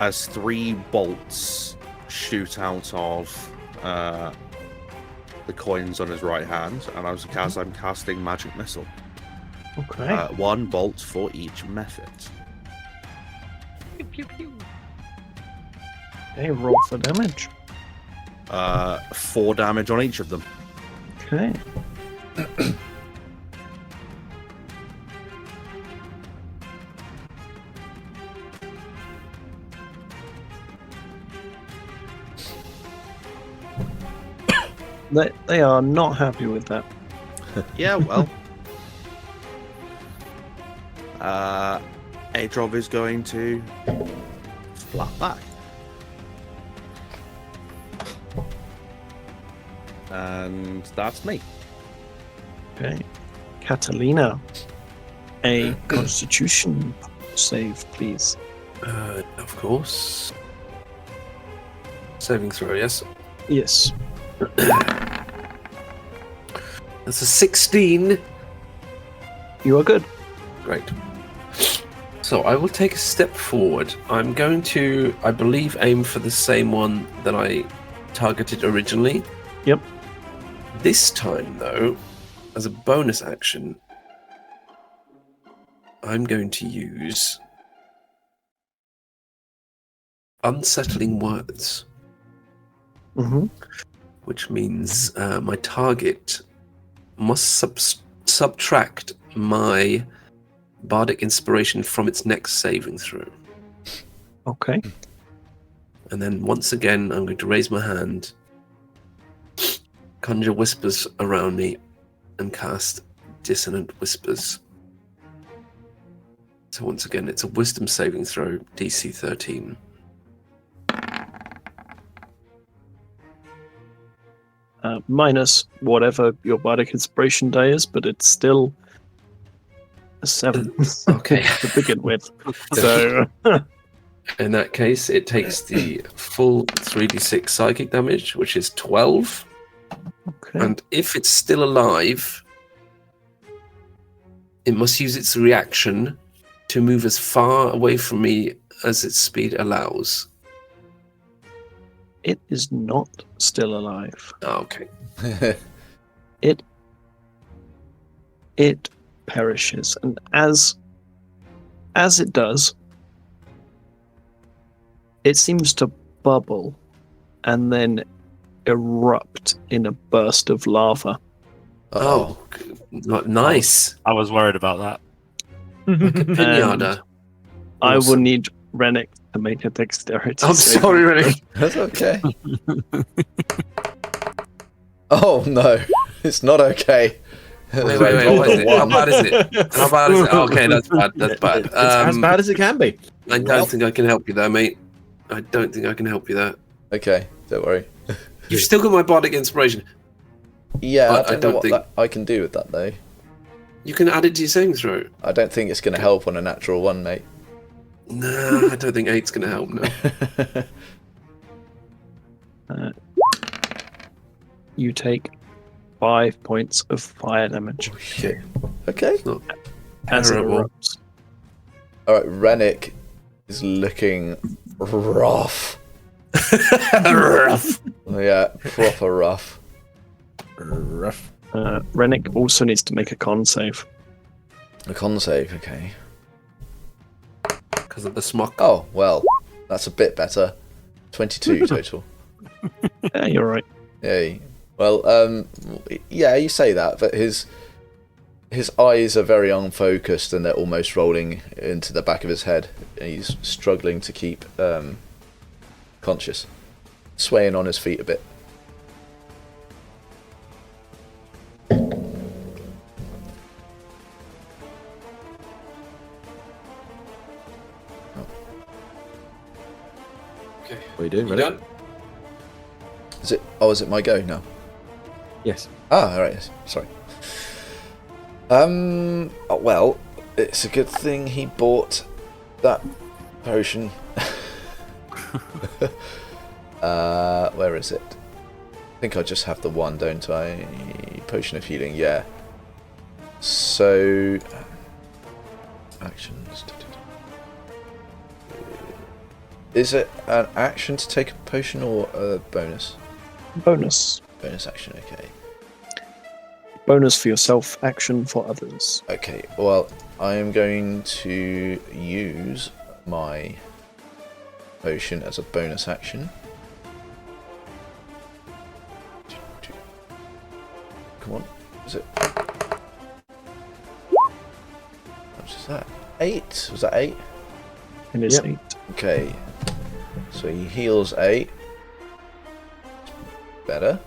Speaker 2: as 3 bolts shoot out of the coins on his right hand, and I'm casting Magic Missile.
Speaker 1: Okay.
Speaker 2: 1 bolt for each method.
Speaker 1: Pew, pew, pew. Okay, roll for damage.
Speaker 2: 4 damage on each of them.
Speaker 1: Okay. They are not happy with that.
Speaker 2: Yeah, well. Adrov is going to flat back. And that's me.
Speaker 1: Okay. Catalina, a Constitution save, please.
Speaker 5: Of course. Saving throw, yes.
Speaker 1: Yes.
Speaker 5: That's a 16.
Speaker 1: You are good.
Speaker 5: Great. So I will take a step forward. I'm going to, I believe, aim for the same one that I targeted originally.
Speaker 1: Yep.
Speaker 5: This time, though, as a bonus action, I'm going to use Unsettling Words,
Speaker 1: Mm-hmm.
Speaker 5: which means my target must subtract my Bardic Inspiration from its next saving throw.
Speaker 1: Okay.
Speaker 5: And then once again, I'm going to raise my hand, conjure whispers around me, and cast Dissonant Whispers. So once again, it's a Wisdom saving throw, DC 13.
Speaker 1: Minus whatever your Bardic Inspiration die is, but it's still a 7
Speaker 5: Okay.
Speaker 1: to begin with. So,
Speaker 5: In that case, it takes the full 3d6 psychic damage, which is 12.
Speaker 1: okay.
Speaker 5: And if it's still alive, it must use its reaction to move as far away from me as its speed allows.
Speaker 1: It is not still alive.
Speaker 5: Oh, okay.
Speaker 1: It perishes, and as it does, it seems to bubble and then erupt in a burst of lava.
Speaker 5: Oh, nice.
Speaker 4: I was worried about that.
Speaker 5: Like a pinata.
Speaker 1: I will
Speaker 5: Awesome.
Speaker 1: need Rennick to make a dexterity.
Speaker 5: I'm
Speaker 1: save.
Speaker 5: sorry, Rennie.
Speaker 6: That's okay. Oh no, it's not okay.
Speaker 5: Wait, what is it? How bad is it? How bad is it? Okay, that's bad. That's bad.
Speaker 3: It's as bad as it can be.
Speaker 5: I don't think I can help you there, mate. I don't think I can help you there.
Speaker 6: Okay, don't worry.
Speaker 5: You've still got my Bardic Inspiration.
Speaker 6: Yeah,
Speaker 5: I
Speaker 6: I don't know
Speaker 5: don't
Speaker 6: what
Speaker 5: think-
Speaker 6: I can do with that though.
Speaker 5: You can add it to your saving throw.
Speaker 6: I don't think it's going to help on a natural one, mate.
Speaker 5: Nah, I don't think 8's going to help, no.
Speaker 1: You take 5 points of fire damage
Speaker 6: Oh, shit. Okay.
Speaker 1: as it
Speaker 5: Terrible.
Speaker 1: erupts.
Speaker 6: All right. Rennick is looking rough.
Speaker 5: Rough.
Speaker 6: Yeah, proper rough.
Speaker 3: Rough.
Speaker 1: Rennick also needs to make a con save.
Speaker 6: A con save. Okay.
Speaker 5: Because of the smock.
Speaker 6: Oh well, that's a bit better. 22 total.
Speaker 1: Yeah, you're right.
Speaker 6: Yay. Well, yeah, you say that, but his eyes are very unfocused and they're almost rolling into the back of his head. And he's struggling to keep conscious, swaying on his feet a bit.
Speaker 5: Okay.
Speaker 3: What are you doing,
Speaker 5: You
Speaker 3: Rennick?
Speaker 5: done?
Speaker 6: Is it? Oh, is it my go now?
Speaker 3: Yes.
Speaker 6: Ah, all right. Yes. Sorry. Well, it's a good thing he bought that potion. Where is it? I think I just have the one, don't I? Potion of healing. Yeah. So actions. Is it an action to take a potion or a bonus?
Speaker 1: Bonus.
Speaker 6: Bonus action. Okay.
Speaker 1: Bonus for yourself, action for others.
Speaker 6: Okay, well, I am going to use my potion as a bonus action. Come on, is it? How much is that? 8? Was that 8?
Speaker 1: It is
Speaker 3: Yep.
Speaker 1: 8.
Speaker 6: Okay, so he heals 8. Better.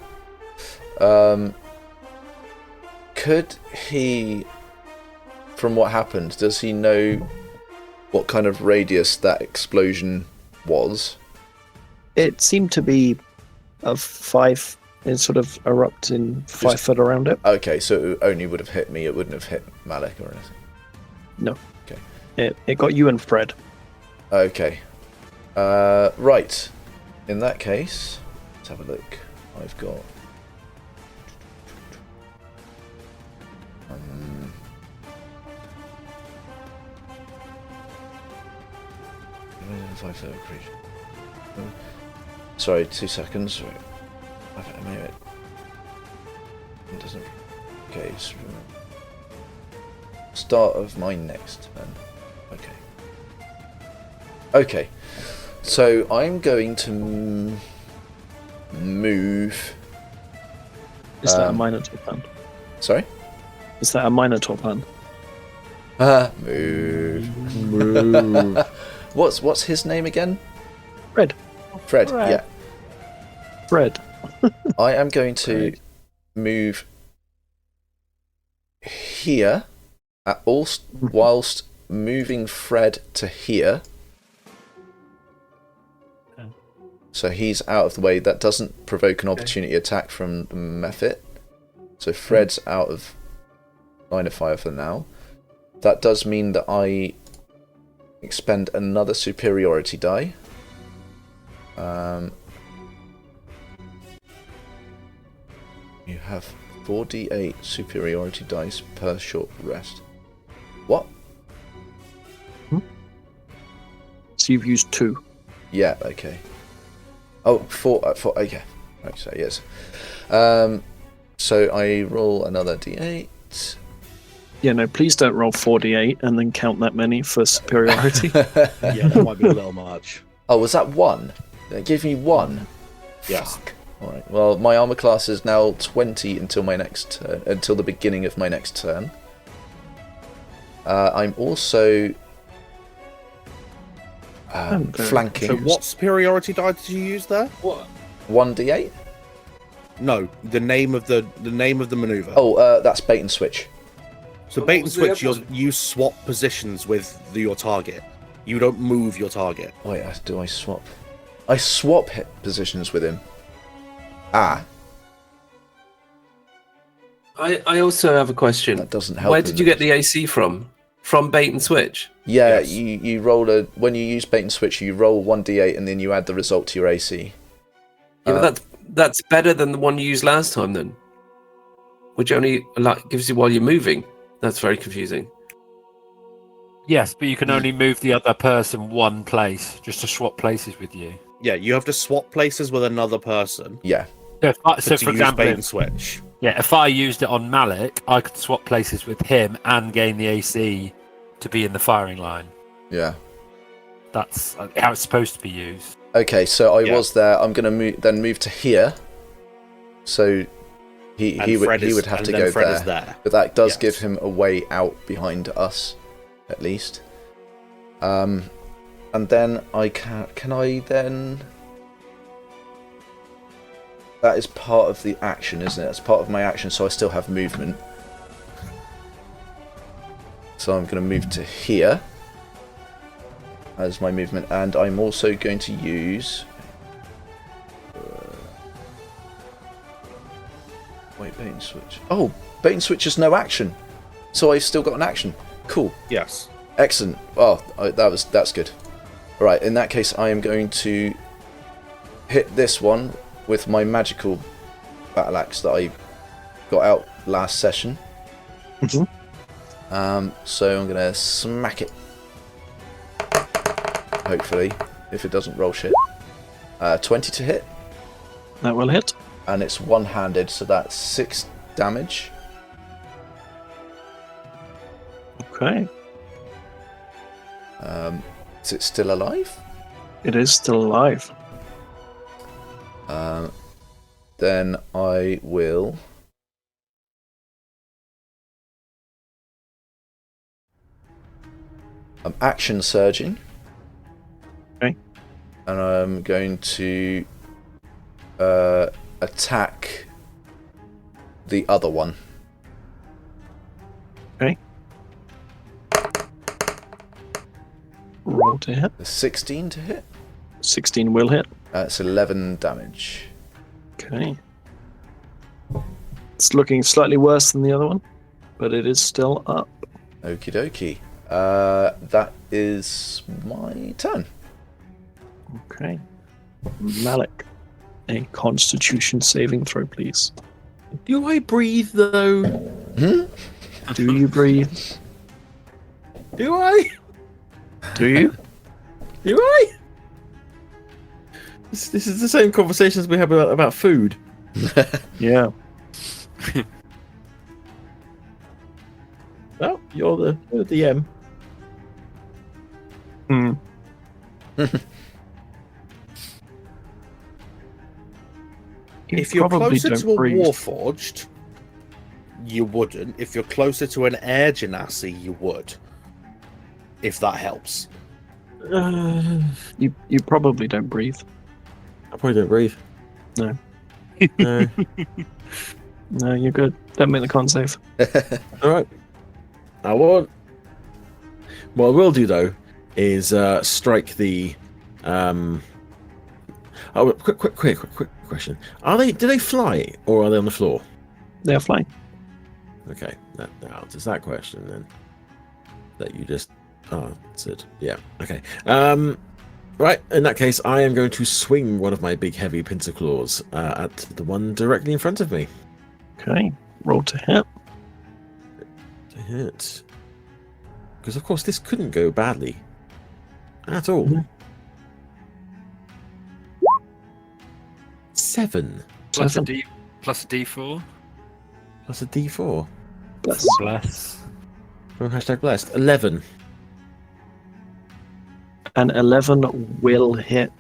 Speaker 6: Could he, from what happened, does he know what kind of radius that explosion was?
Speaker 1: It seemed to be of 5. It sort of erupts in 5 foot around it.
Speaker 6: Okay, so it only would have hit me, it wouldn't have hit Malik or anything.
Speaker 1: No.
Speaker 6: Okay.
Speaker 1: It got you and Fred.
Speaker 6: Okay. Right. In that case, let's have a look. I've got... Sorry, 2 seconds. Wait. A minute. It doesn't... Okay, so... Start of my next turn. Okay. Okay. So I'm going to move...
Speaker 1: Is that a Minotaur plan?
Speaker 6: Sorry?
Speaker 1: Is that a Minotaur plan?
Speaker 6: Move.
Speaker 3: Move.
Speaker 6: What's his name again?
Speaker 1: Fred.
Speaker 6: Fred.
Speaker 1: Fred.
Speaker 6: Yeah.
Speaker 1: Fred.
Speaker 6: I am going to move here whilst moving Fred to here.
Speaker 1: Okay.
Speaker 6: So he's out of the way. That doesn't provoke an opportunity attack from the Mephit. So Fred's out of line of fire for now. That does mean that I expend another superiority die. You have 4d8 superiority dice per short rest. What?
Speaker 1: So you've used 2.
Speaker 6: Yeah, okay. Oh, 4, okay. Right, so yes. So I roll another d8.
Speaker 1: Yeah, no, please don't roll 4d8 and then count that many for superiority.
Speaker 2: Yeah, that might be a little much.
Speaker 6: Oh, was that 1? They gave me 1.
Speaker 2: Yes.
Speaker 6: Alright, well, my armor class is now 20 until my next turn, until the beginning of my next turn. I'm also flanking.
Speaker 2: So what superiority die did you use there?
Speaker 5: What?
Speaker 6: 1d8?
Speaker 2: No, the name of the maneuver.
Speaker 6: Oh, that's bait and switch.
Speaker 2: So
Speaker 5: But
Speaker 2: bait
Speaker 5: what
Speaker 2: and
Speaker 5: was the
Speaker 2: switch,
Speaker 5: other one?
Speaker 2: you swap positions with your target. You don't move your target.
Speaker 6: Wait, do I swap? I swap hit positions with him. Ah,
Speaker 5: I also have a question.
Speaker 6: that doesn't help.
Speaker 5: Where
Speaker 6: him.
Speaker 5: did you get the AC from? From bait and switch?
Speaker 6: Yeah,
Speaker 2: Yes.
Speaker 6: you roll when you use bait and switch, you roll 1d8 and then you add the result to your AC.
Speaker 5: Yeah, but that's better than the one you used last time, then. Which only gives you while you're moving. That's very confusing.
Speaker 4: Yes, but you can only move the other person one place, just to swap places with you.
Speaker 2: Yeah, you have to swap places with another person.
Speaker 6: Yeah.
Speaker 4: So for example,
Speaker 2: bait and switch.
Speaker 4: Yeah, if I used it on Malik, I could swap places with him and gain the AC to be in the firing line.
Speaker 6: Yeah.
Speaker 4: That's how it's supposed to be used.
Speaker 6: Okay, so I was there. I'm going to move to here. So he would have to go there. But that does give him a way out behind us, at least. And then I can I then... That is part of the action, isn't it? That's part of my action, so I still have movement. So I'm going to move to here as my movement, and I'm also going to use... Wait, bait and switch. Oh, bait and switch is no action. So I've still got an action. Cool.
Speaker 2: Yes.
Speaker 6: Excellent. Oh, that's good. Alright, in that case, I am going to hit this one with my magical battle axe that I got out last session.
Speaker 1: Mm-hmm.
Speaker 6: So I'm going to smack it. Hopefully, if it doesn't roll shit. 20 to hit.
Speaker 1: That will hit.
Speaker 6: And it's one-handed, so that's 6 damage.
Speaker 1: Okay.
Speaker 6: Is it still alive?
Speaker 1: It is still alive.
Speaker 6: Then I will... I'm action surging.
Speaker 1: Okay.
Speaker 6: And I'm going to attack the other one.
Speaker 1: Okay. Roll to hit.
Speaker 6: 16 to hit.
Speaker 1: 16 will hit.
Speaker 6: That's 11 damage.
Speaker 1: Okay. It's looking slightly worse than the other one, but it is still up.
Speaker 6: Okie dokie. That is my turn.
Speaker 1: Okay. Malik, a Constitution saving throw, please.
Speaker 3: Do I breathe though?
Speaker 1: Do you breathe?
Speaker 3: Do I?
Speaker 1: Do you?
Speaker 3: Do I? This is the same conversations we have about food.
Speaker 1: Yeah.
Speaker 3: Well, you're the DM.
Speaker 1: Hmm.
Speaker 2: If you're
Speaker 1: probably
Speaker 2: closer
Speaker 1: don't
Speaker 2: to a
Speaker 1: breathe.
Speaker 2: Warforged, you wouldn't. If you're closer to an Air Genasi, you would. If that helps.
Speaker 1: You probably don't breathe.
Speaker 3: I probably don't breathe.
Speaker 1: No.
Speaker 3: No.
Speaker 1: No, you're good. Don't make the con save.
Speaker 3: All right. I won't. What I will do though is strike the. Oh, quick question. Do they fly or are they on the floor?
Speaker 1: They're flying.
Speaker 3: Okay, that answers that question then. That you just answered. Yeah. Okay. Right. In that case, I am going to swing one of my big heavy pincer claws at the one directly in front of me.
Speaker 1: Okay. Roll to hit.
Speaker 3: To hit. Because of course this couldn't go badly at all.
Speaker 1: Mm-hmm.
Speaker 3: 7
Speaker 4: Plus a D4.
Speaker 3: plus a D4.
Speaker 4: Bless.
Speaker 3: Oh, hashtag blessed. 11.
Speaker 1: And 11 will hit.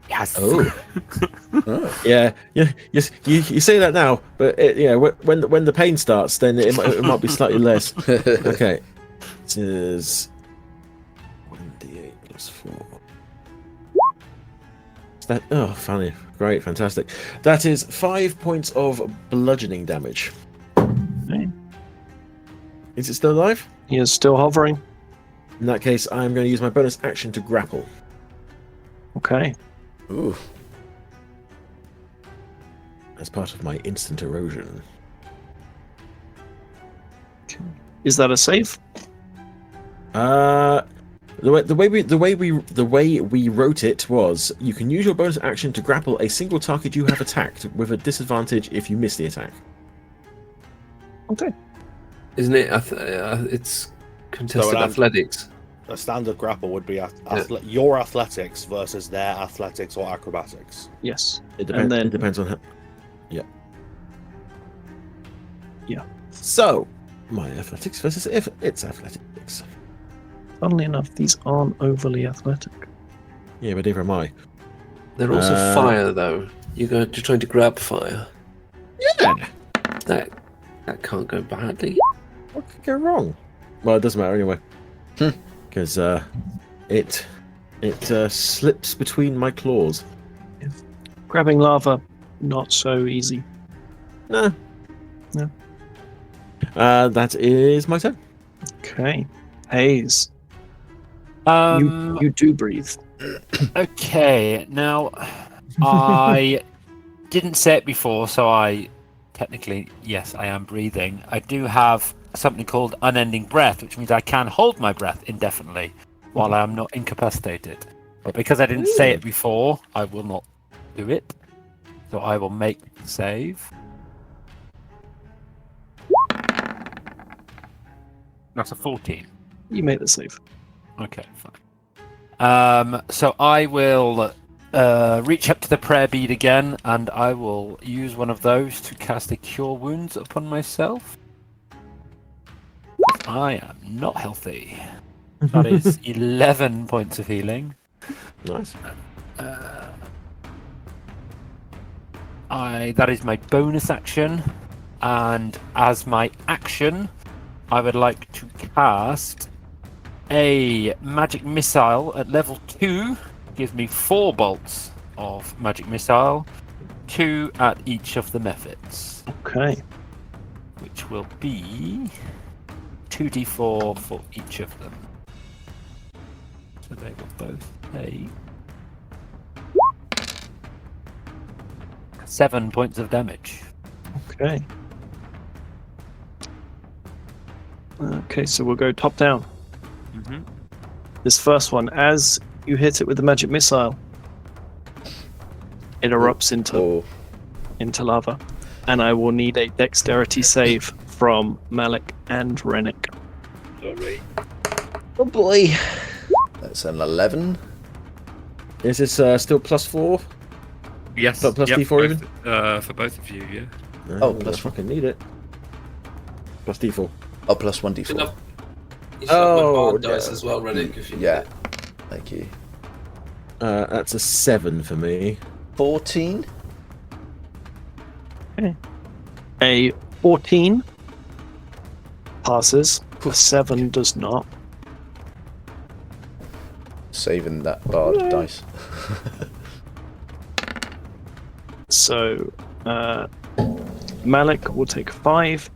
Speaker 4: Yes.
Speaker 3: Oh. Yeah. You say that now, but when the pain starts, then it might be slightly less. Okay. It is 1d8 plus 4. Is that? Oh, funny. Great, fantastic. That is 5 points of bludgeoning damage.
Speaker 1: Okay.
Speaker 3: Is it still alive?
Speaker 1: He is still hovering.
Speaker 3: In that case, I'm going to use my bonus action to grapple.
Speaker 1: Okay.
Speaker 6: Ooh.
Speaker 3: As part of my instant erosion.
Speaker 1: Is that a save?
Speaker 3: The way we wrote it was you can use your bonus action to grapple a single target you have attacked with a disadvantage if you miss the attack.
Speaker 1: Okay.
Speaker 5: Isn't it? It's contested athletics.
Speaker 2: A standard grapple would be your athletics versus their athletics or acrobatics.
Speaker 1: Yes.
Speaker 3: It depends.
Speaker 1: Then,
Speaker 3: it depends on how. Yeah.
Speaker 1: Yeah.
Speaker 3: So, my athletics versus if its athletics.
Speaker 1: Funnily enough, these aren't overly athletic.
Speaker 3: Yeah, but neither am I.
Speaker 5: They're also fire, though. You're trying to grab fire.
Speaker 3: Yeah.
Speaker 5: That can't go badly.
Speaker 3: What could go wrong? Well, it doesn't matter anyway. Because it slips between my claws.
Speaker 1: Grabbing lava, not so easy.
Speaker 3: No.
Speaker 1: No.
Speaker 3: That is my turn.
Speaker 1: Okay. Haze. You do breathe.
Speaker 4: Okay, now I didn't say it before, so I technically, yes, I am breathing. I do have something called unending breath, which means I can hold my breath indefinitely while I am not incapacitated. But because I didn't say it before, I will not do it. So I will make the save. That's a 14.
Speaker 1: You make the save.
Speaker 4: Okay, fine. So I will reach up to the prayer bead again, and I will use one of those to cast a Cure Wounds upon myself. I am not healthy. That is 11 points of healing.
Speaker 3: Nice.
Speaker 4: That is my bonus action, and as my action, I would like to cast a magic missile at level 2. Gives me 4 bolts of magic missile, 2 at each of the methods.
Speaker 1: Okay.
Speaker 4: Which will be 2d4 for each of them. So they will both take 7 points of damage.
Speaker 1: Okay. Okay, so we'll go top down.
Speaker 4: Mm-hmm.
Speaker 1: This first one, as you hit it with the magic missile, it erupts into lava, and I will need a dexterity save from Malik and Rennick.
Speaker 6: Sorry. Oh boy. That's an 11.
Speaker 3: Is this still +4?
Speaker 7: Yes.
Speaker 3: Plus D4 even?
Speaker 7: For both of you, yeah.
Speaker 6: Oh,
Speaker 3: plus
Speaker 6: plus
Speaker 3: fucking need it. Plus D4.
Speaker 6: Oh, plus 1d4.
Speaker 5: You should have my bard dice as well, Rennick, if you need it.
Speaker 6: Thank you.
Speaker 3: That's a 7 for me.
Speaker 6: 14.
Speaker 1: Okay. A 14 passes. A 7 does not.
Speaker 6: Saving that bard dice.
Speaker 1: So, Malik will take 5.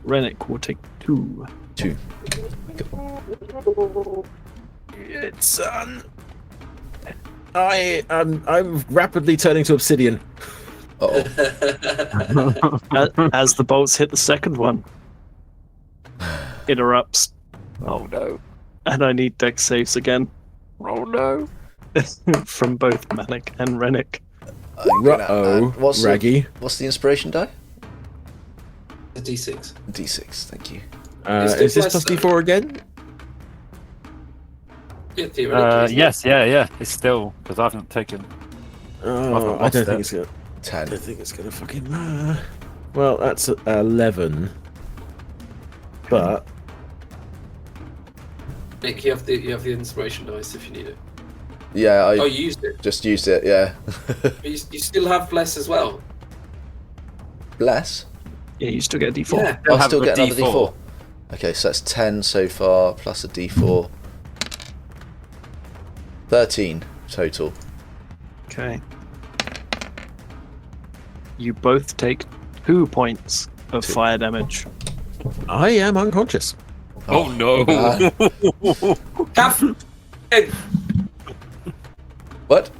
Speaker 1: Rennick will take 2.
Speaker 6: 2.
Speaker 3: It's I'm rapidly turning to obsidian.
Speaker 6: Uh-oh.
Speaker 1: As the bolts hit the second one, it erupts.
Speaker 4: Oh no.
Speaker 1: And I need dex saves again.
Speaker 4: Oh no.
Speaker 1: From both Malik and Rennick.
Speaker 3: Raggy.
Speaker 6: What's the inspiration die?
Speaker 5: A D6.
Speaker 6: D6, thank you.
Speaker 3: Is this plus D4 again?
Speaker 5: Yeah, theoretically.
Speaker 4: Yes, yeah. It's still, because I haven't taken.
Speaker 3: Oh, I don't think it's gonna.
Speaker 6: 10.
Speaker 3: I don't think it's gonna fucking matter. Well, that's 11. But
Speaker 5: Nick, you have the inspiration dice if you need it.
Speaker 6: Yeah,
Speaker 5: you used it.
Speaker 6: Just used it, yeah.
Speaker 5: But you still have bless as well.
Speaker 6: Bless?
Speaker 1: Yeah, you still get a d4.
Speaker 5: Yeah.
Speaker 6: I'll still get another D4. Okay, so that's 10 so far, plus a D4. 13 total.
Speaker 1: Okay. You both take 2 points of fire damage.
Speaker 3: I am unconscious.
Speaker 7: Oh no!
Speaker 5: Captain!
Speaker 6: What?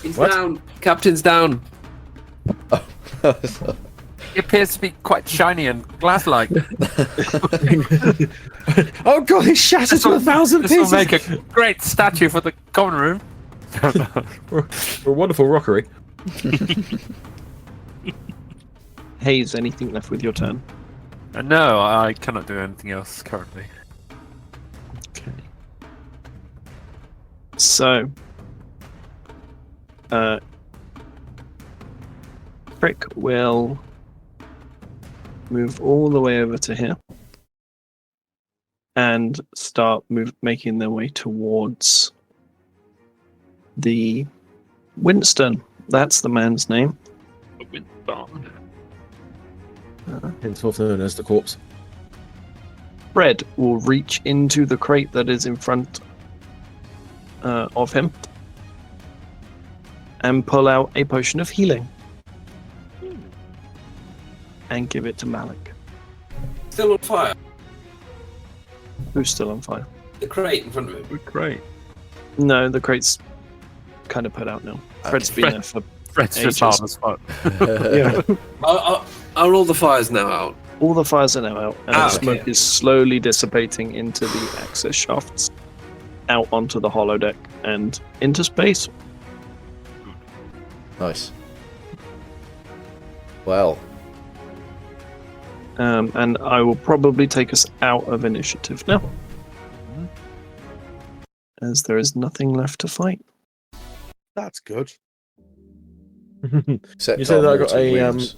Speaker 5: He's
Speaker 3: What?
Speaker 5: down. Captain's down.
Speaker 4: It appears to be quite shiny and glass-like.
Speaker 3: Oh god, it shattered to 1,000
Speaker 4: This will
Speaker 3: pieces!
Speaker 4: make a great statue for the common room.
Speaker 3: For a wonderful rockery.
Speaker 1: Hayes, anything left with your turn?
Speaker 4: No, I cannot do anything else currently.
Speaker 1: Okay. So, Crick will move all the way over to here and start making their way towards the Winston. That's the man's name.
Speaker 3: Henceforth known as the corpse.
Speaker 1: Fred will reach into the crate that is in front of him and pull out a potion of healing and give it to Malik,
Speaker 5: Still on fire.
Speaker 1: who's still on fire.
Speaker 5: The crate in front of him.
Speaker 4: Great.
Speaker 1: No, the crate's kind of put out now. Fred's been there for
Speaker 4: Fred's just
Speaker 1: ages.
Speaker 4: hard as fuck.
Speaker 1: Yeah.
Speaker 5: Are all the fires now out?
Speaker 1: All the fires are now out, and the smoke
Speaker 5: okay.
Speaker 1: is slowly dissipating into the access shafts, out onto the holodeck, and into space.
Speaker 6: Nice. Well,
Speaker 1: And I will probably take us out of initiative now, as there is nothing left to fight.
Speaker 2: That's good.
Speaker 6: except
Speaker 3: You said
Speaker 6: our
Speaker 3: I got
Speaker 6: mortal
Speaker 3: a,
Speaker 6: wounds.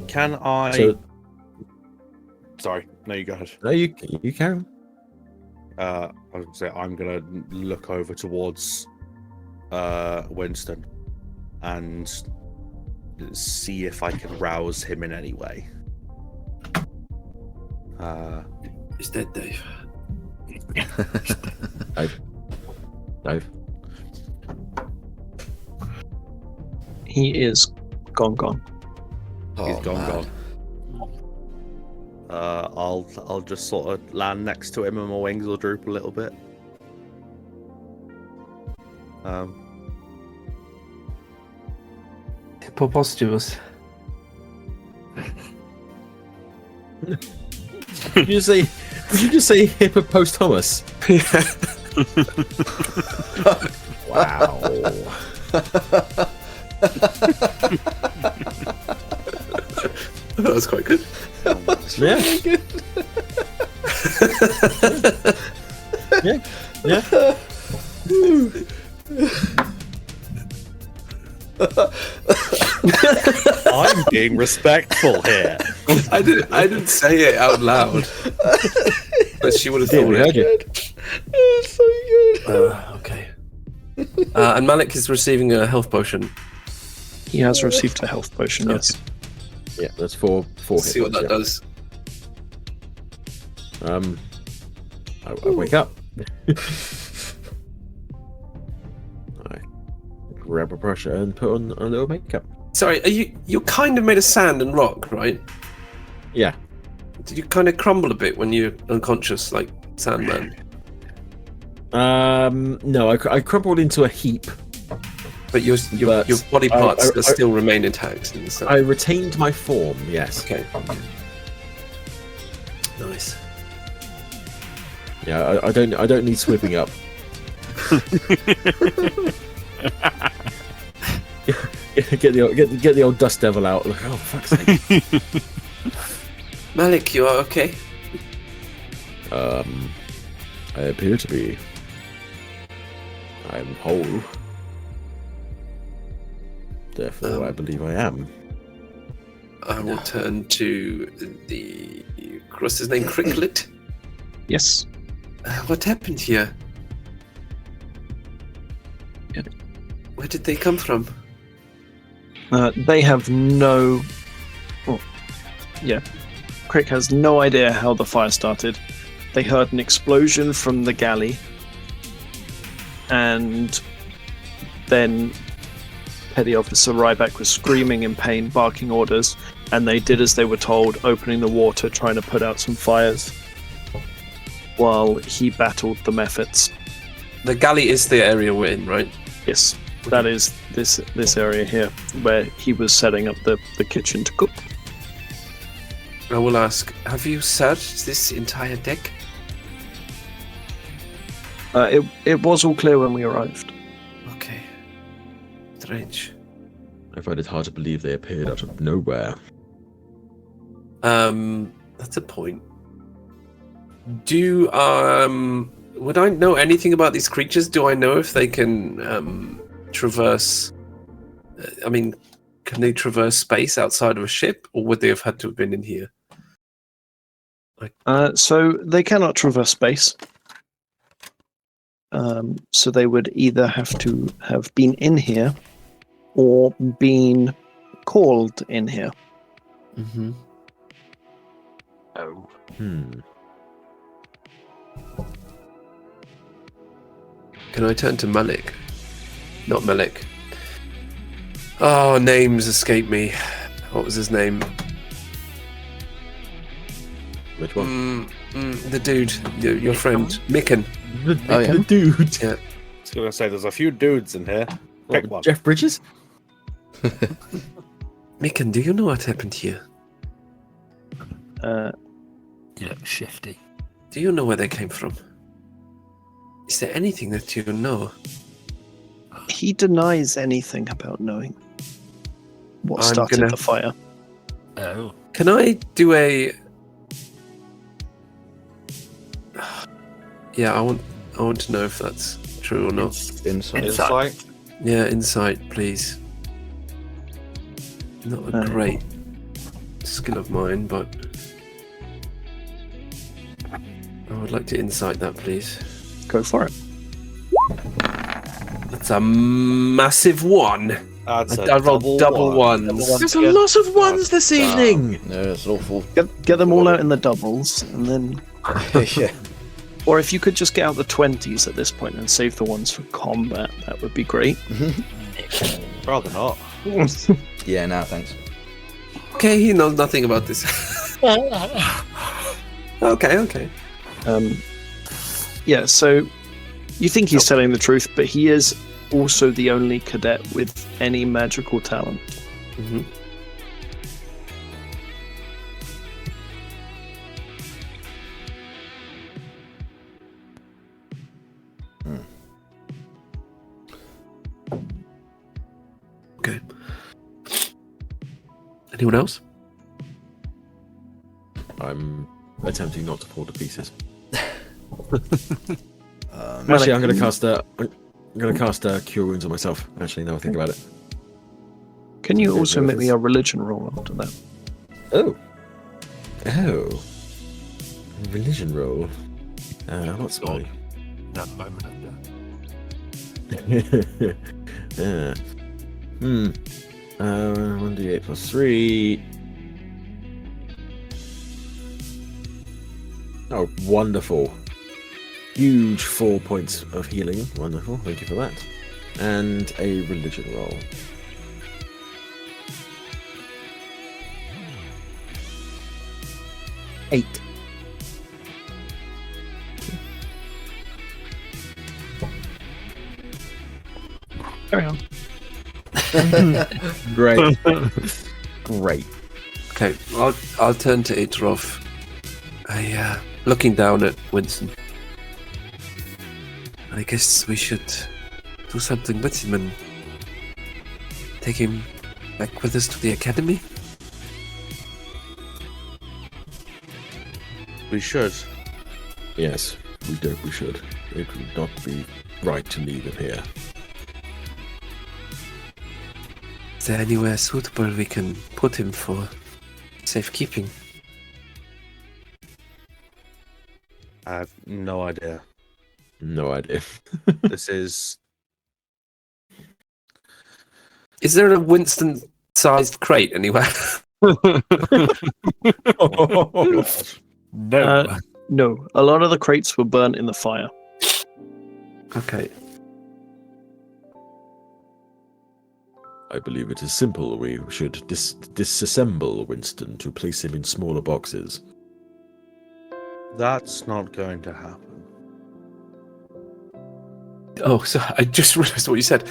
Speaker 2: Can I?
Speaker 3: So-
Speaker 2: Sorry, no, you go ahead.
Speaker 3: No, you can.
Speaker 2: I was gonna say I'm gonna look over towards Winston and see if I can rouse him in any way.
Speaker 5: He's dead, Dave.
Speaker 3: Dave.
Speaker 1: He is gone.
Speaker 2: He's
Speaker 6: Oh,
Speaker 2: gone.
Speaker 6: man.
Speaker 2: I'll just sort of land next to him and my wings will droop a little bit.
Speaker 5: Hippopotamus.
Speaker 3: Did you just say hippopotamus? Wow.
Speaker 5: That was quite good.
Speaker 3: Yeah. Yeah.
Speaker 2: I'm being respectful here.
Speaker 5: I didn't say it out loud, but she would have
Speaker 3: Yeah,
Speaker 5: thought
Speaker 3: we
Speaker 5: it.
Speaker 3: heard you.
Speaker 6: It's so good.
Speaker 5: Okay. And Malik is receiving a health potion.
Speaker 1: He has received a health potion, yes.
Speaker 3: Yeah, that's four
Speaker 5: Let's see what
Speaker 3: hit
Speaker 5: that
Speaker 3: points,
Speaker 5: does.
Speaker 3: yeah. I wake up. I grab a brush and put on a little makeup.
Speaker 5: Sorry, you're kind of made of sand and rock, right?
Speaker 3: Yeah.
Speaker 5: Did you kind of crumble a bit when you're unconscious, like Sandman?
Speaker 3: No, I crumbled into a heap.
Speaker 5: But your
Speaker 3: But
Speaker 5: body parts
Speaker 3: I-
Speaker 5: still remain intact and stuff.
Speaker 3: I retained my form, yes.
Speaker 5: Okay. Nice.
Speaker 3: Yeah, I don't need swimming up. Get the old dust devil out. Like, oh, fuck's sake.
Speaker 5: Malik, you are okay?
Speaker 3: I appear to be. I'm whole. Therefore, I believe I am.
Speaker 5: I will turn to the... What's his name? Cricklet?
Speaker 1: Yes.
Speaker 5: What happened here?
Speaker 1: Yeah.
Speaker 5: Where did they come from?
Speaker 1: They have no... Oh, yeah. Crick has no idea how the fire started. They heard an explosion from the galley. And then Petty Officer Ryback was screaming in pain, barking orders, and they did as they were told, opening the water, trying to put out some fires, while he battled the Mephits.
Speaker 5: The galley is the area we're in, right?
Speaker 1: Yes, that is this area here where he was setting up the kitchen to cook.
Speaker 5: I will ask, have you searched this entire deck?
Speaker 1: It was all clear when we arrived.
Speaker 5: Okay. Strange.
Speaker 3: I find it hard to believe they appeared out of nowhere.
Speaker 5: That's a point. Would I know anything about these creatures? Do I know if they can traverse? Can they traverse space outside of a ship, or would they have had to have been in here?
Speaker 1: So they cannot traverse space. So they would either have to have been in here or been called in here.
Speaker 5: Mm-hmm.
Speaker 4: Oh.
Speaker 5: Can I turn to Malik? Not Malik. Oh, names escape me. What was his name?
Speaker 3: Which one?
Speaker 5: The dude, your friend, Micken.
Speaker 3: The dude.
Speaker 5: Yeah.
Speaker 2: I was going to say, there's a few dudes in here. Pick one.
Speaker 3: Jeff Bridges?
Speaker 5: Micken, do you know what happened here?
Speaker 4: You look shifty.
Speaker 5: Do you know where they came from? Is there anything that you know?
Speaker 1: He denies anything about knowing what
Speaker 5: I'm
Speaker 1: started
Speaker 5: gonna-
Speaker 1: the fire.
Speaker 4: Oh.
Speaker 5: Can I do a? Yeah, I want to know if that's true or not.
Speaker 6: Insight.
Speaker 2: Insight.
Speaker 5: Yeah, insight, please. Not a great skill of mine, but I would like to insight that, please.
Speaker 1: Go for it.
Speaker 5: That's a massive one.
Speaker 2: That's
Speaker 5: I rolled double ones.
Speaker 3: There's a lot of ones this evening!
Speaker 6: No, it's awful.
Speaker 1: Get them all out in the doubles, and then,
Speaker 6: Yeah.
Speaker 1: or if you could just get out the 20s at this point and save the ones for combat, that would be great.
Speaker 2: Rather not.
Speaker 6: Yeah, no, thanks.
Speaker 5: Okay, he knows nothing about this. Okay.
Speaker 1: Yeah, so you think he's telling the truth, but he is also the only cadet with any magical talent.
Speaker 5: Mm-hmm. Okay. Anyone else?
Speaker 3: I'm attempting not to fall to pieces.
Speaker 6: Um,
Speaker 3: Actually, I'm going to cast Cure Wounds on myself. Actually, now I think about it.
Speaker 1: Can you also make me a religion roll after that?
Speaker 3: Oh. Religion roll. What's my...
Speaker 4: That moment under.
Speaker 3: Yeah. 1d8 plus 3. Oh, wonderful. Huge 4 points of healing. Wonderful. Thank you for that. And a religion roll. Eight.
Speaker 1: Carry on.
Speaker 3: Great. Great.
Speaker 5: Okay, I'll turn to Itrof. Looking down at Winston. I guess we should do something with him and take him back with us to the academy.
Speaker 2: We should.
Speaker 3: Yes, we should. It would not be right to leave him here.
Speaker 5: Is there anywhere suitable we can put him for safekeeping?
Speaker 2: I have no idea.
Speaker 3: No idea.
Speaker 2: This is.
Speaker 5: Is there a Winston-sized crate anywhere?
Speaker 4: No.
Speaker 1: No, a lot of the crates were burnt in the fire.
Speaker 5: Okay.
Speaker 3: I believe it is simple. We should disassemble Winston to place him in smaller boxes.
Speaker 2: That's not going to happen.
Speaker 5: Oh, so I just realised what you said.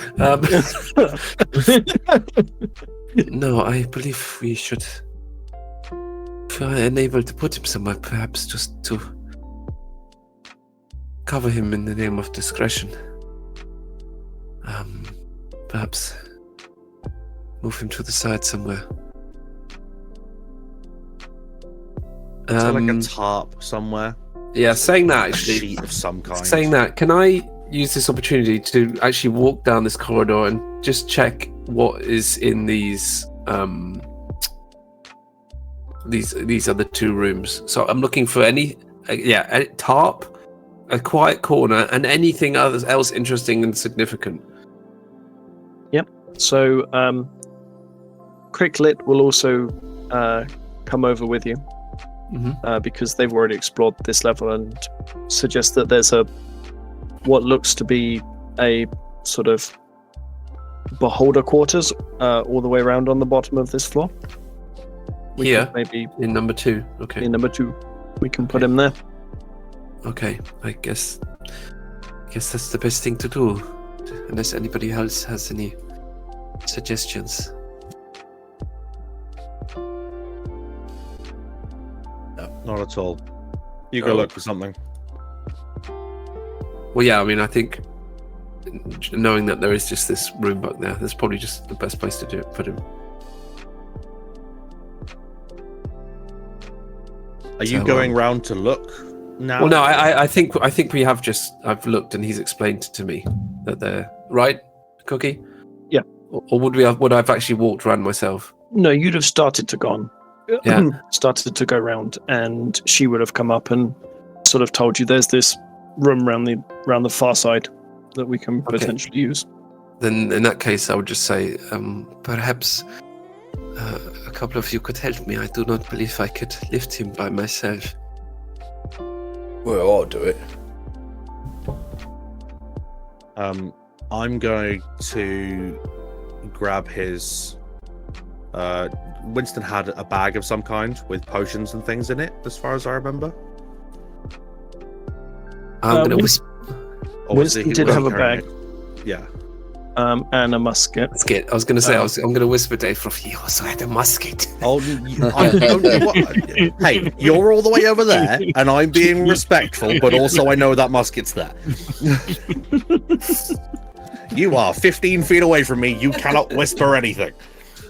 Speaker 5: No, I believe we should. If we are unable to put him somewhere, perhaps just to cover him in the name of discretion. Perhaps move him to the side somewhere.
Speaker 2: Is there like a tarp somewhere?
Speaker 5: Yeah, saying that
Speaker 2: A
Speaker 5: actually.
Speaker 2: sheet of some kind.
Speaker 5: Saying that, can I use this opportunity to actually walk down this corridor and just check what is in these other two rooms? So I'm looking for a tarp, a quiet corner, and anything else interesting and significant.
Speaker 1: Yep. So, Cricklet will also come over with you. Because they've already explored this level and suggest that there's what looks to be a sort of beholder quarters all the way around on the bottom of this floor. Maybe
Speaker 5: in number 2. Okay.
Speaker 1: In number 2, we can put him there.
Speaker 5: Okay, I guess that's the best thing to do, unless anybody else has any suggestions.
Speaker 2: Not at all. You go look for something.
Speaker 5: Well, yeah, I mean, I think knowing that there is just this room back there, that's probably just the best place to do it. Put him.
Speaker 2: Are you going round to look now?
Speaker 5: Well, no, I think we have I've looked and he's explained to me that they're right, Cookie.
Speaker 1: Yeah.
Speaker 5: Or would I've actually walked around myself?
Speaker 1: No, you'd have started to gone.
Speaker 5: Yeah.
Speaker 1: Started to go round, and she would have come up and sort of told you there's this room round the far side that we can potentially use.
Speaker 5: Then in that case, I would just say, perhaps a couple of you could help me. I do not believe I could lift him by myself.
Speaker 6: Well, I'll do it.
Speaker 2: I'm going to grab his. Winston had a bag of some kind with potions and things in it, as far as I remember.
Speaker 5: I'm going to
Speaker 1: Winston did have a bag.
Speaker 2: Yeah.
Speaker 1: And a musket.
Speaker 5: I was going to say, I'm going to whisper Dave, he also had a musket.
Speaker 2: Oh, hey, you're all the way over there, and I'm being respectful, but also I know that musket's there. You are 15 feet away from me. You cannot whisper anything.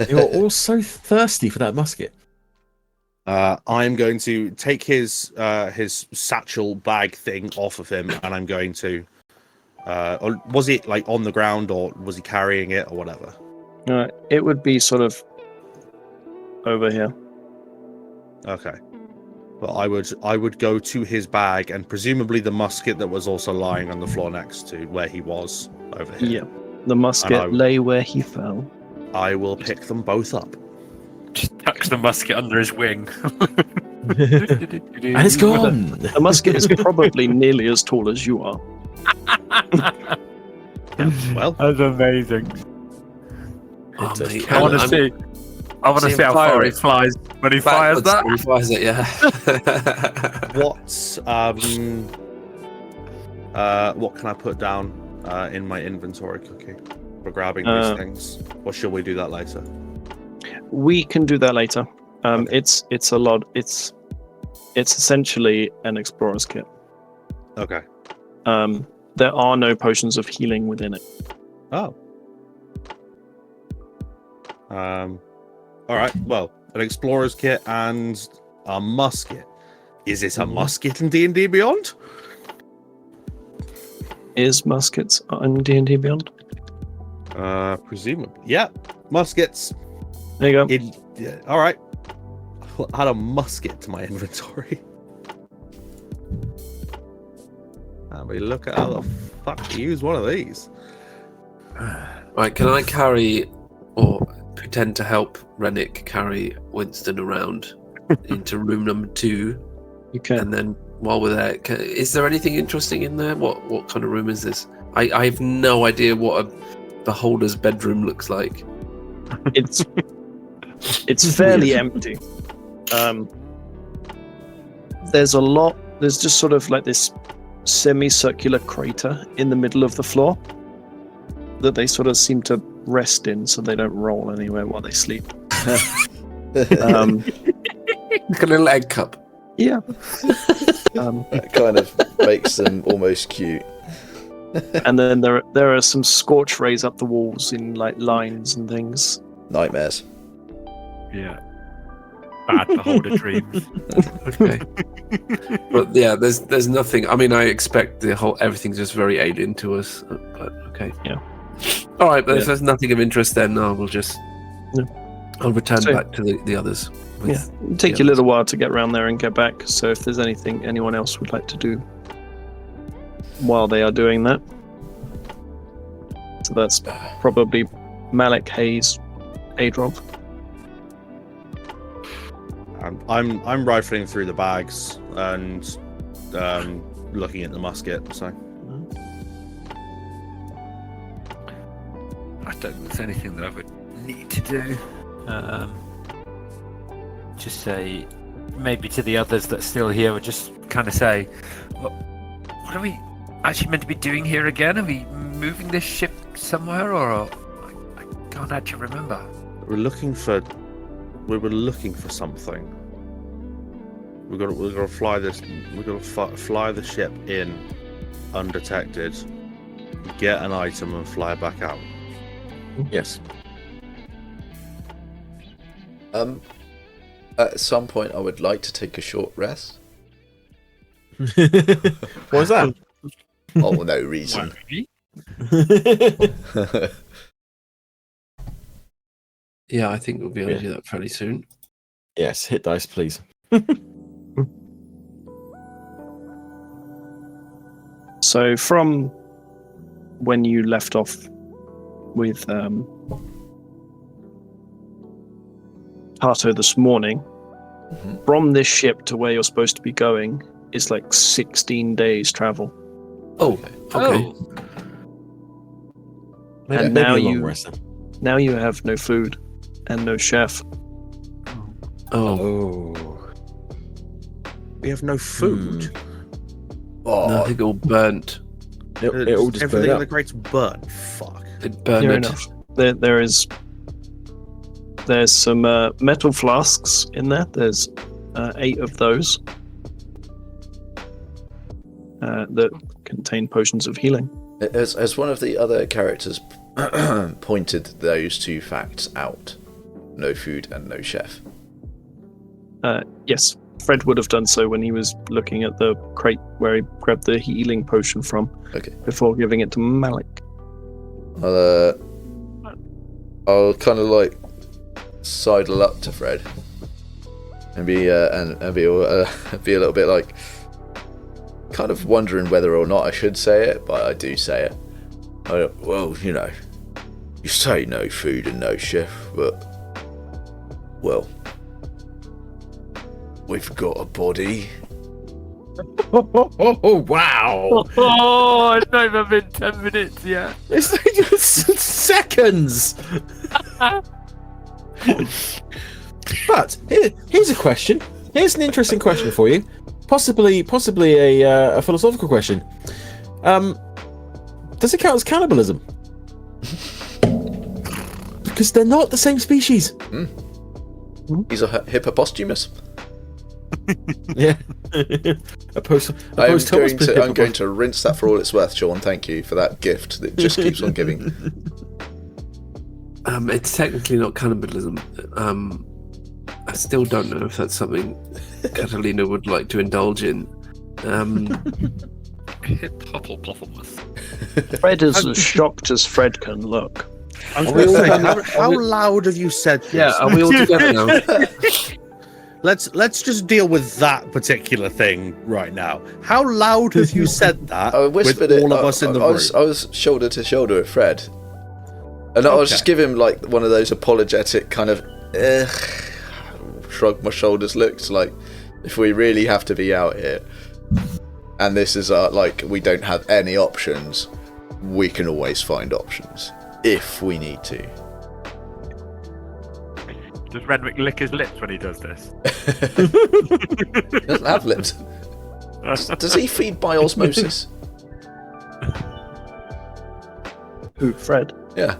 Speaker 3: You're all so thirsty for that musket.
Speaker 2: I'm going to take his satchel bag thing off of him, and I'm going to. Or was it like on the ground, or was he carrying it, or whatever?
Speaker 1: It would be sort of over here.
Speaker 2: Okay. But I would go to his bag, and presumably the musket that was also lying on the floor next to where he was over here.
Speaker 1: Yeah, the musket lay where he fell.
Speaker 2: I will pick them both up.
Speaker 4: Just tucks the musket under his wing.
Speaker 3: And it's gone.
Speaker 1: The musket is probably nearly as tall as you are.
Speaker 2: Well,
Speaker 4: that's amazing.
Speaker 5: Oh, mate,
Speaker 4: I want to see how far he flies when he fires that.
Speaker 5: He fires it, yeah.
Speaker 2: What can I put down in my inventory, Cookie, for grabbing these things? Or should we do that later?
Speaker 1: We can do that later.
Speaker 2: Okay.
Speaker 1: It's a lot. It's essentially an explorer's kit.
Speaker 2: Okay.
Speaker 1: There are no potions of healing within it.
Speaker 2: Oh. All right. Well, an explorer's kit and a musket. Is it a musket in D&D Beyond?
Speaker 1: Is muskets in D&D Beyond?
Speaker 2: Presumably. Yeah. Muskets.
Speaker 1: There you
Speaker 2: go. All right. I'll add a musket to my inventory. We look at how the fuck you use one of these.
Speaker 5: Right, can I carry or pretend to help Rennick carry Winston around into room number 2?
Speaker 1: You can.
Speaker 5: And then while we're there, is there anything interesting in there? What kind of room is this? I have no idea what a beholder's bedroom looks like.
Speaker 1: It's fairly empty. There's just sort of like this semicircular crater in the middle of the floor that they sort of seem to rest in, so they don't roll anywhere while they sleep.
Speaker 5: Like a little egg cup.
Speaker 1: Yeah.
Speaker 6: That kind of makes them almost cute.
Speaker 1: And then there are some scorch rays up the walls in like lines and things.
Speaker 6: Nightmares.
Speaker 7: Yeah. Bad beholder dreams.
Speaker 5: Okay. But yeah, there's nothing. I mean, I expect everything's just very alien to us. But okay.
Speaker 1: Yeah.
Speaker 5: All right, but if there's nothing of interest, then we'll just.
Speaker 1: No.
Speaker 5: I'll return
Speaker 1: So-
Speaker 5: back to the others.
Speaker 1: Yeah, it'll take you a little while to get around there and get back. So if there's anything anyone else would like to do while they are doing that, so that's probably Malik, Hayes, Adrov.
Speaker 2: I'm rifling through the bags and looking at the musket. So
Speaker 7: I don't think there's anything that I would need to do. Just say, maybe to the others that's still here, would just kind of say, what are we actually meant to be doing here again? Are we moving this ship somewhere, or I can't actually remember.
Speaker 2: we were looking for something. We've got to fly this. We've got to fly the ship in undetected, get an item, and fly back out.
Speaker 3: Yes.
Speaker 6: At some point, I would like to take a short rest.
Speaker 3: What was that?
Speaker 6: Oh, no reason.
Speaker 5: Yeah, I think we'll be able to do that fairly soon.
Speaker 3: Yes, hit dice, please.
Speaker 1: So from when you left off with Tato this morning, from this ship to where you're supposed to be going is like 16 days travel.
Speaker 5: Oh, okay.
Speaker 3: Maybe,
Speaker 1: And
Speaker 3: maybe
Speaker 1: now
Speaker 3: a long
Speaker 1: you-
Speaker 3: rest then.
Speaker 1: Now you have no food and no chef.
Speaker 5: Oh,
Speaker 2: We have no food.
Speaker 6: Oh,
Speaker 5: no, I think it all burnt.
Speaker 3: It all just
Speaker 2: Everything
Speaker 3: burned
Speaker 2: in
Speaker 3: up.
Speaker 2: the crate's burnt. Fuck.
Speaker 5: It burned
Speaker 1: Near
Speaker 5: it.
Speaker 1: enough. There's some metal flasks in there. There's 8 of those that contain potions of healing.
Speaker 6: as one of the other characters pointed those two facts out, no food and no chef.
Speaker 1: Yes, Fred would have done so when he was looking at the crate where he grabbed the healing potion from.
Speaker 6: Okay.
Speaker 1: Before giving it to Malik.
Speaker 6: I'll kind of like sidle up to Fred and be and be a little bit like kind of wondering whether or not I should say it, but I do say it. Well, you know, you say no food and no chef, but well, we've got a body.
Speaker 3: Oh, wow!
Speaker 7: Oh, it's not even been 10 minutes yet.
Speaker 3: It's like just seconds! But here's a question. Here's an interesting question for you. Possibly a philosophical question. Does it count as cannibalism? Because they're not the same species.
Speaker 6: He's a hippopotamus.
Speaker 3: Yeah.
Speaker 6: I'm going to rinse that for all it's worth, Sean. Thank you for that gift that just keeps on giving.
Speaker 5: It's technically not cannibalism. I still don't know if that's something Catalina would like to indulge in.
Speaker 7: Hippopotamus.
Speaker 1: Fred is as shocked as Fred can look.
Speaker 2: I was going to say, how loud have you said this?
Speaker 5: Yeah, are we all together now?
Speaker 2: Let's just deal with that particular thing right now. How loud have you said that
Speaker 6: I
Speaker 2: with
Speaker 6: whispered
Speaker 2: all
Speaker 6: it.
Speaker 2: of us in the
Speaker 6: I
Speaker 2: room?
Speaker 6: was shoulder to shoulder with Fred, and I was just giving him like one of those apologetic kind of shrug my shoulders looks, like if we really have to be out here, and this is like we don't have any options, we can always find options if we need to.
Speaker 7: Does Renwick lick his lips when he does this?
Speaker 6: He doesn't have lips. Does he feed by osmosis?
Speaker 1: Who, Fred?
Speaker 6: Yeah.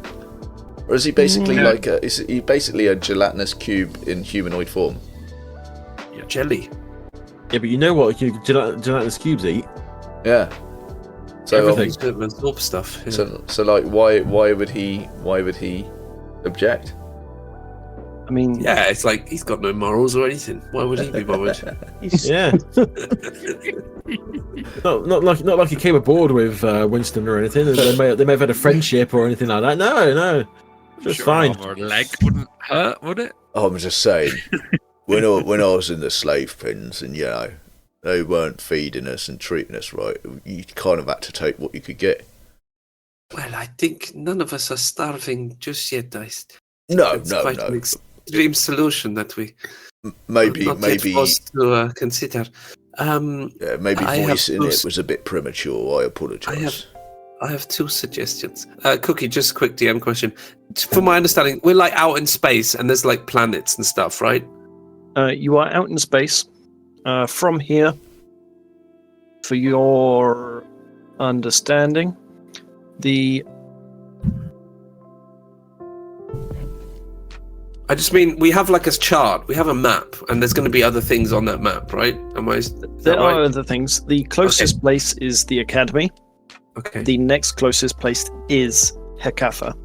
Speaker 6: Or is he basically is he basically a gelatinous cube in humanoid form?
Speaker 5: Jelly.
Speaker 3: Yeah, but you know what gelatinous cubes eat?
Speaker 6: Yeah. So
Speaker 3: Everything.
Speaker 5: It's a bit of absorb stuff. Yeah.
Speaker 6: So like why would he object?
Speaker 1: I mean,
Speaker 5: Yeah, it's like he's got no morals or anything. Why would he be bothered?
Speaker 3: Yeah. not like he came aboard with Winston or anything. They may have had a friendship or anything like that. No, just fine.
Speaker 7: Or leg wouldn't hurt, would it?
Speaker 6: I'm just saying, when I was in the slave pens and they weren't feeding us and treating us right, you kind of had to take what you could get.
Speaker 5: Well, I think none of us are starving just yet.
Speaker 6: It's
Speaker 5: quite an extreme solution that we
Speaker 6: maybe
Speaker 5: not yet forced to consider.
Speaker 6: Maybe voicing it was a bit premature. I apologise.
Speaker 5: I have two suggestions. Cookie, just a quick DM question. From my understanding, we're like out in space and there's like planets and stuff, right?
Speaker 1: you are out in space. From here, for your understanding,
Speaker 5: I just mean we have like a chart, we have a map, and there's going to be other things on that map, right?
Speaker 1: There are other things. The closest place is the Academy.
Speaker 5: Okay.
Speaker 1: The next closest place is Hecatha.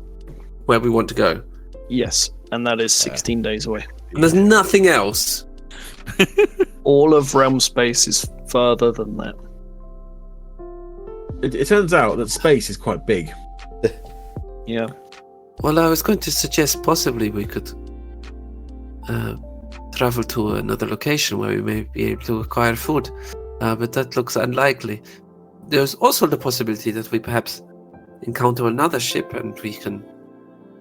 Speaker 5: Where we want to go.
Speaker 1: Yes, and that is 16 days away.
Speaker 5: And there's nothing else.
Speaker 1: All of realm space is further than that.
Speaker 3: It turns out that space is quite big.
Speaker 1: Yeah.
Speaker 5: Well, I was going to suggest possibly we could travel to another location where we may be able to acquire food, but that looks unlikely. There's also the possibility that we perhaps encounter another ship and we can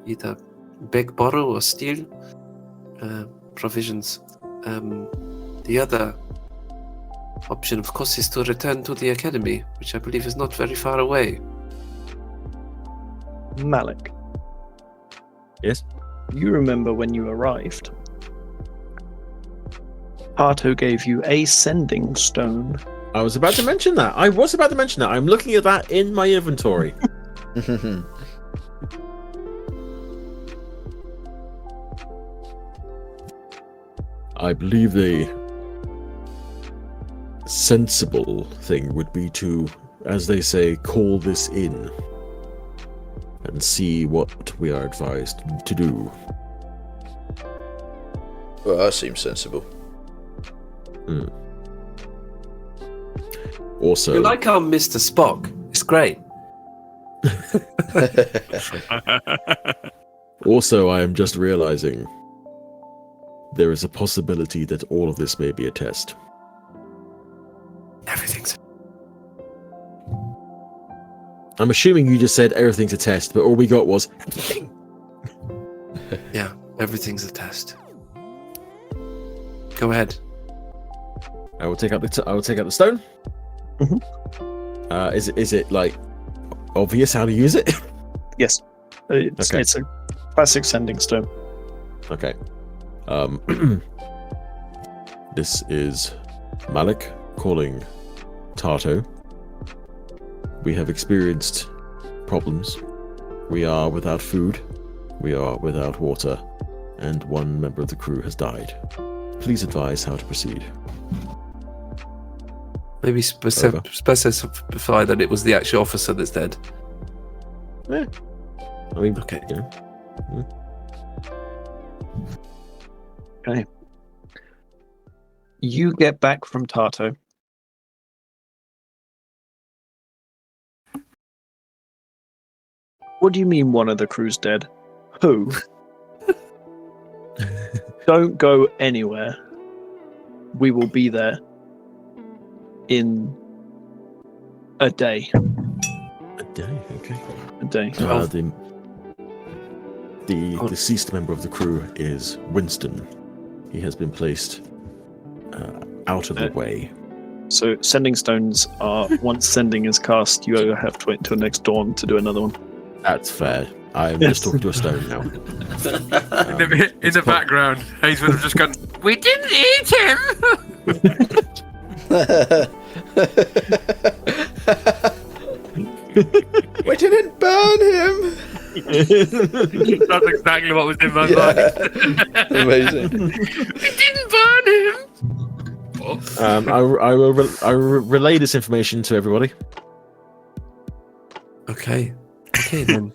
Speaker 5: either beg, borrow, or steal provisions. The other option, of course, is to return to the Academy, which I believe is not very far away.
Speaker 1: Malik.
Speaker 3: Yes?
Speaker 1: You remember when you arrived. Arto gave you a sending stone.
Speaker 3: I was about to mention that. I'm looking at that in my inventory. I believe the sensible thing would be to, as they say, call this in and see what we are advised to do.
Speaker 6: Well, that seems sensible.
Speaker 3: Also,
Speaker 5: You like our Mr. Spock? It's great.
Speaker 3: Also, I am just realizing there is a possibility that all of this may be a test.
Speaker 5: Everything's.
Speaker 3: I'm assuming you just said everything's a test, but all we got was
Speaker 5: Yeah, everything's a test. Go ahead.
Speaker 3: I will take out the stone. Is it like obvious how to use it?
Speaker 1: Yes. It's a classic sending stone.
Speaker 3: Okay. This is Malik calling Tarto. We have experienced problems. We are without food. We are without water. And one member of the crew has died. Please advise how to proceed.
Speaker 5: Maybe specify that it was the actual officer that's dead.
Speaker 3: Yeah. I mean,
Speaker 5: Okay.
Speaker 3: You know.
Speaker 1: Okay. You get back from Tarto. What do you mean one of the crew's dead? Who? Don't go anywhere. We will be there in a day.
Speaker 3: A day, okay.
Speaker 1: A day.
Speaker 3: The deceased member of the crew is Winston. He has been placed out of the way.
Speaker 1: So sending stones are, once sending is cast, you have to wait until next dawn to do another one.
Speaker 3: That's fair. I'm just talking to a stone now.
Speaker 7: In the background, Hayes would have just gone, "We didn't eat him!"
Speaker 6: We didn't burn him.
Speaker 7: That's exactly what was in my mind.
Speaker 6: Amazing.
Speaker 7: We didn't burn him.
Speaker 3: I will relay this information to everybody.
Speaker 5: Okay then.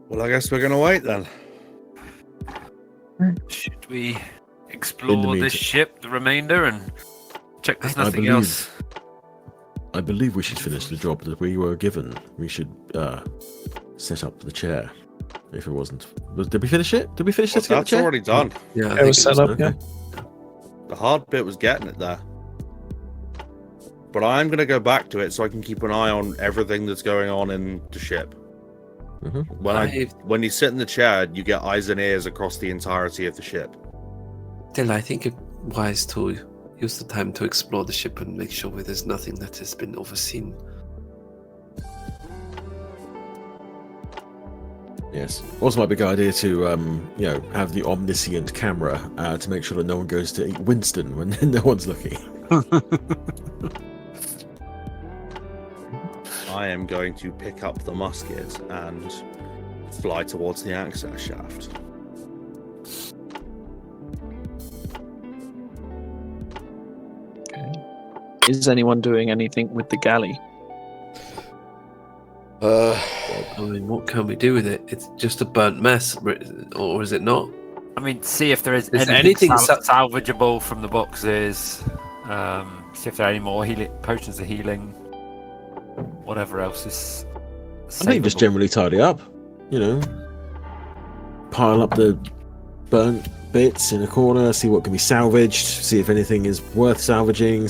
Speaker 2: Well, I guess we're gonna wait then.
Speaker 7: Should we explore this ship, the remainder, and check there's nothing else?
Speaker 3: I believe we should finish the job that we were given. We should set up the chair. If it wasn't, did we finish it? Did we finish setting up the
Speaker 2: That's
Speaker 3: chair?
Speaker 2: already done.
Speaker 5: Yeah,
Speaker 1: It was set up, yeah.
Speaker 2: The hard bit was getting it there. But I'm going to go back to it so I can keep an eye on everything that's going on in the ship.
Speaker 3: Mm-hmm.
Speaker 2: When you sit in the chair, you get eyes and ears across the entirety of the ship.
Speaker 5: Still, I think it's wise to use the time to explore the ship and make sure there's nothing that has been overseen.
Speaker 3: Yes. Also, might be a good idea to, have the omniscient camera to make sure that no one goes to eat Winston when no one's looking.
Speaker 2: I am going to pick up the musket and fly towards the access shaft.
Speaker 1: Okay. Is anyone doing anything with the galley?
Speaker 5: I mean, what can we do with it? It's just a burnt mess, or is it not?
Speaker 7: I mean, see if there is
Speaker 5: Is
Speaker 7: anything
Speaker 5: anything
Speaker 7: salvageable from the boxes. See if there are any more potions of healing. Whatever else is.
Speaker 3: I think just
Speaker 7: savable.
Speaker 3: generally tidy up. Pile up the burnt bits in a corner, see what can be salvaged, see if anything is worth salvaging,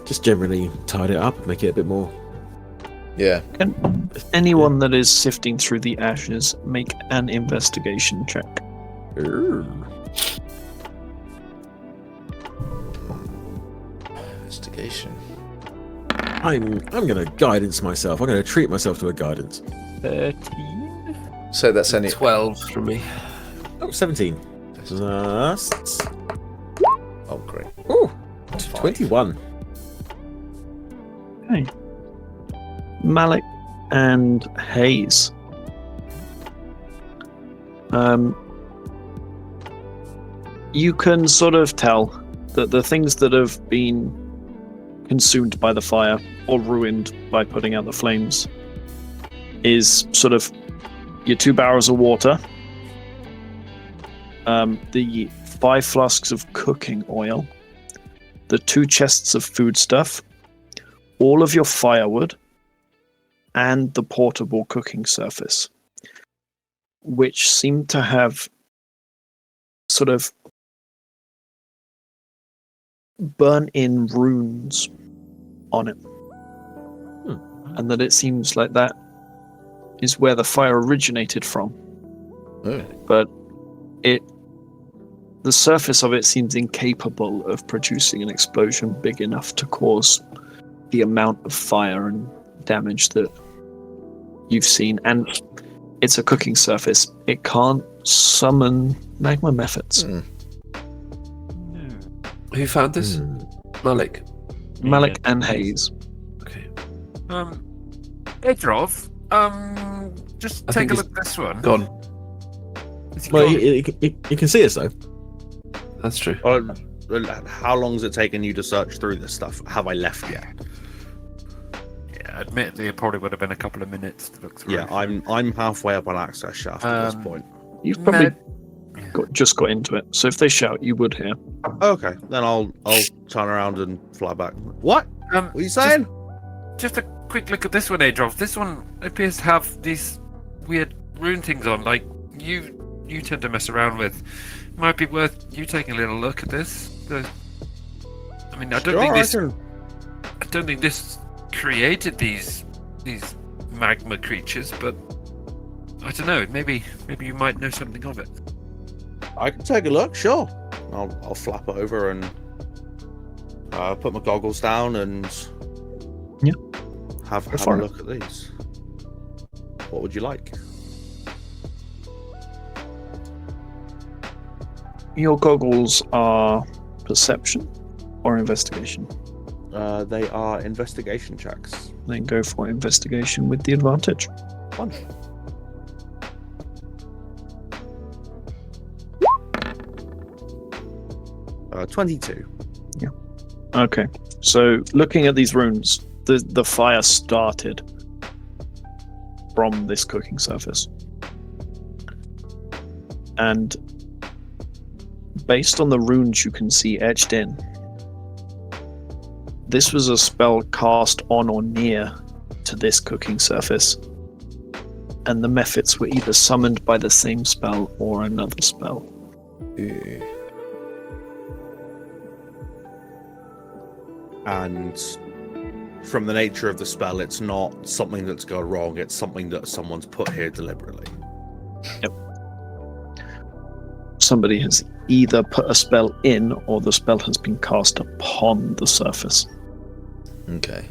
Speaker 3: just generally tidy it up, make it a bit more.
Speaker 6: Yeah.
Speaker 1: Can anyone that is sifting through the ashes make an investigation check?
Speaker 6: Investigation.
Speaker 3: I'm gonna guidance myself. I'm gonna treat myself to a guidance.
Speaker 7: 13.
Speaker 6: So that's only
Speaker 5: 12 from me.
Speaker 3: Oh, 17. Plus...
Speaker 6: Oh, great.
Speaker 3: Oh, 21.
Speaker 1: Okay. Malik and Hayes. You can sort of tell that the things that have been consumed by the fire or ruined by putting out the flames is sort of your 2 barrels of water, the 5 flasks of cooking oil, the 2 chests of foodstuff, all of your firewood, and the portable cooking surface, which seem to have sort of burnt-in runes on it. And that it seems like that is where the fire originated from.
Speaker 6: Oh.
Speaker 1: But the surface of it seems incapable of producing an explosion big enough to cause the amount of fire and damage that you've seen. And it's a cooking surface. It can't summon magma methods.
Speaker 5: Who found this? Malik.
Speaker 1: Malik and Hayes.
Speaker 5: Okay.
Speaker 7: Edrov, just
Speaker 5: I
Speaker 7: take
Speaker 5: think
Speaker 7: a look at this one.
Speaker 5: Gone.
Speaker 7: Is he
Speaker 3: Well,
Speaker 7: gone?
Speaker 3: you can see us though.
Speaker 5: That's true.
Speaker 2: How long has it taken you to search through this stuff? Have I left yet?
Speaker 7: Yeah, admittedly, it probably would have been a couple of minutes to look through.
Speaker 2: Yeah, I'm halfway up on access shaft at this point.
Speaker 1: You've probably
Speaker 7: No.
Speaker 1: just got into it. So if they shout, you would hear.
Speaker 2: Okay, then I'll turn around and fly back. What? What are you saying?
Speaker 7: Just a quick look at this one, Adolf. This one appears to have these weird rune things on, like you tend to mess around with. Might be worth you taking a little look at this. I mean, I don't think this created these magma creatures, but I don't know. Maybe you might know something of it.
Speaker 2: I can take a look, sure. I'll flap over and put my goggles down and have a look at these. What would you like?
Speaker 1: Your goggles are perception or investigation?
Speaker 2: They are investigation checks.
Speaker 1: Then go for investigation with the advantage.
Speaker 2: 1. Uh, 22.
Speaker 1: Okay, so looking at these runes, the fire started from this cooking surface. And based on the runes you can see etched in, this was a spell cast on or near to this cooking surface. And the mephits were either summoned by the same spell or another spell.
Speaker 6: Ew.
Speaker 2: And from the nature of the spell, it's not something that's gone wrong, it's something that someone's put here deliberately.
Speaker 1: Yep. Somebody has either put a spell in or the spell has been cast upon the surface.
Speaker 6: Okay.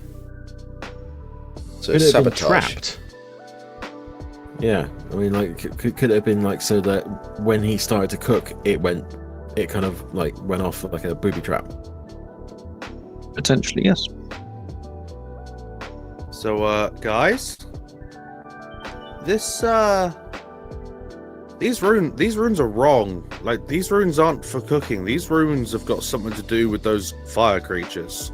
Speaker 6: So
Speaker 3: Could
Speaker 6: it's
Speaker 3: it have been
Speaker 6: sabotage.
Speaker 3: trapped? Yeah, I mean, like, could it have been like so that when he started to cook, it kind of like went off like a booby trap.
Speaker 1: Potentially, yes.
Speaker 2: So, guys, these runes are wrong. Like, these runes aren't for cooking. These runes have got something to do with those fire creatures.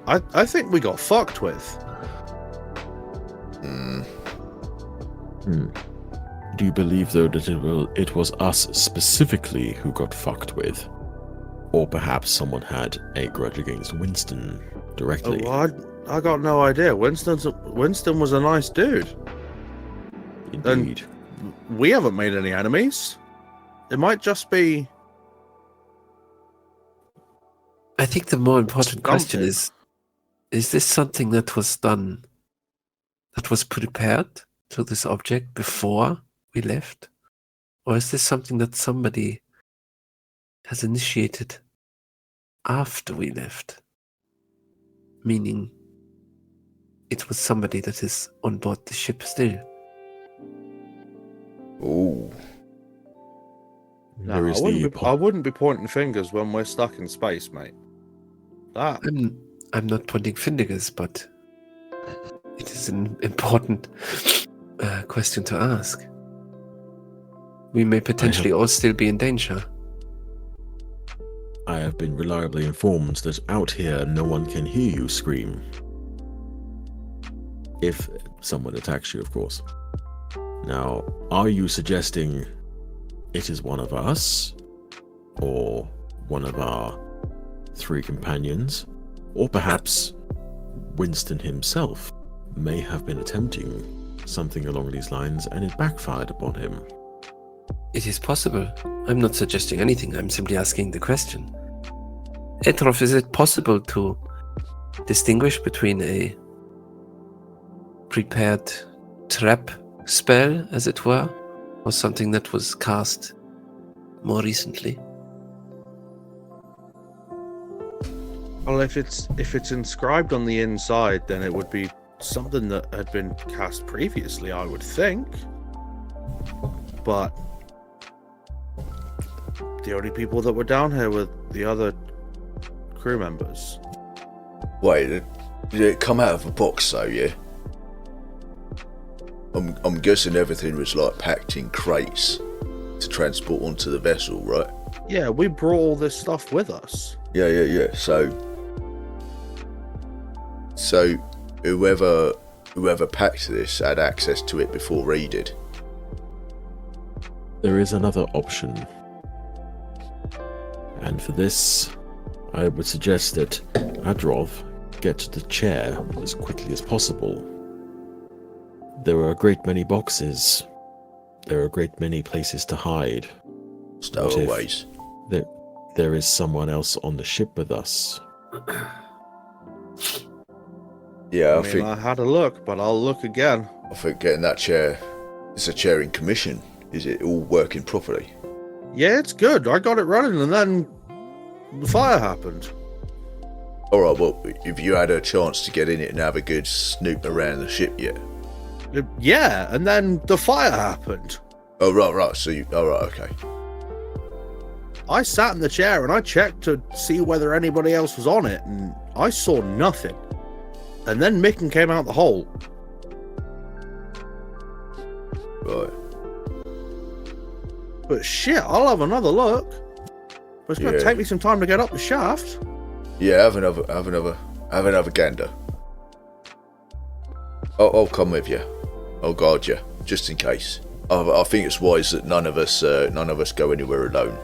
Speaker 2: I think we got fucked with.
Speaker 3: Do you believe though that it was us specifically who got fucked with, or perhaps someone had a grudge against Winston directly?
Speaker 2: Oh, I got no idea. Winston was a nice dude.
Speaker 3: Indeed.
Speaker 2: We haven't made any enemies. It might just be.
Speaker 5: I think the more important question is this something that was done, that was prepared to this object before we left? Or is this something that somebody has initiated after we left? Meaning it was somebody that is on board the ship still.
Speaker 6: Ooh.
Speaker 3: There is
Speaker 2: I wouldn't be pointing fingers when we're stuck in space, mate.
Speaker 5: I'm not pointing fingers, but it is an important question to ask. We may potentially all still be in danger.
Speaker 3: I have been reliably informed that out here no one can hear you scream. If someone attacks you, of course. Now, are you suggesting it is one of us? Or one of our 3 companions? Or perhaps Winston himself may have been attempting something along these lines and it backfired upon him?
Speaker 5: It is possible. I'm not suggesting anything. I'm simply asking the question. Etrof, is it possible to distinguish between a prepared trap spell, as it were, or something that was cast more recently?
Speaker 2: Well, if it's inscribed on the inside, then it would be something that had been cast previously, I would think. But the only people that were down here were the other crew members.
Speaker 6: Wait, did it come out of a box though, yeah? I'm guessing everything was like packed in crates to transport onto the vessel, right?
Speaker 2: Yeah, we brought all this stuff with us.
Speaker 6: Yeah. So whoever packed this had access to it before Ree did.
Speaker 3: There is another option. And for this, I would suggest that Adrov get to the chair as quickly as possible. There are a great many boxes. There are a great many places to hide.
Speaker 6: Stowaways.
Speaker 3: There is someone else on the ship with us.
Speaker 6: Yeah,
Speaker 2: I mean, I had a look, but I'll look again.
Speaker 6: I think getting that chair, it's a chair in commission. Is it all working properly?
Speaker 2: Yeah, it's good. I got it running, and then the fire happened.
Speaker 6: Alright, well, if you had a chance to get in it and have a good snoop around the ship yet?
Speaker 2: Yeah, and then the fire happened.
Speaker 6: Oh, right. So alright, okay.
Speaker 2: I sat in the chair and I checked to see whether anybody else was on it, and I saw nothing. And then Micken came out the hole.
Speaker 6: Right.
Speaker 2: But shit, I'll have another look. But it's going to take me some time to get up the shaft.
Speaker 6: Yeah, have another gander. I'll come with you. I'll guard you, just in case. I think it's wise that none of us go anywhere alone.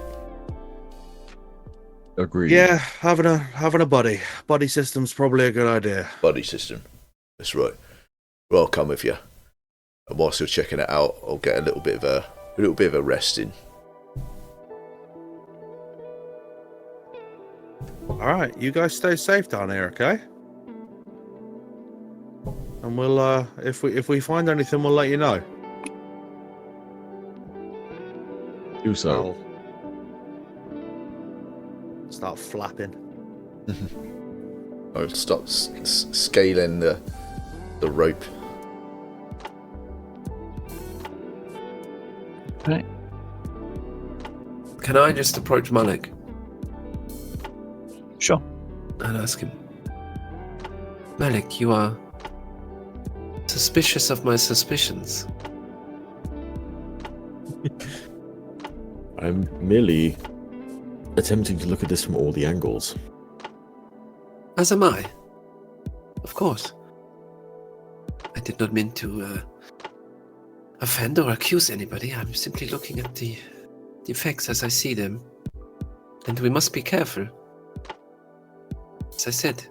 Speaker 3: Agreed.
Speaker 2: Yeah, having a buddy system's probably a good idea.
Speaker 6: Buddy system. That's right. Well, I'll come with you. And whilst you're checking it out, I'll get a little bit of a rest in.
Speaker 2: All right, you guys stay safe down here, okay? And we'll if we find anything, we'll let you know.
Speaker 3: Do so.
Speaker 2: I'll start flapping.
Speaker 6: I'll start scaling the rope.
Speaker 1: Right.
Speaker 5: Can I just approach Malik
Speaker 1: Sure.
Speaker 5: and ask him, Malik, you are suspicious of my suspicions.
Speaker 3: I'm merely attempting to look at this from all the angles.
Speaker 5: As am I. Of course. I did not mean to offend or accuse anybody. I'm simply looking at the effects as I see them. And we must be careful. As I said,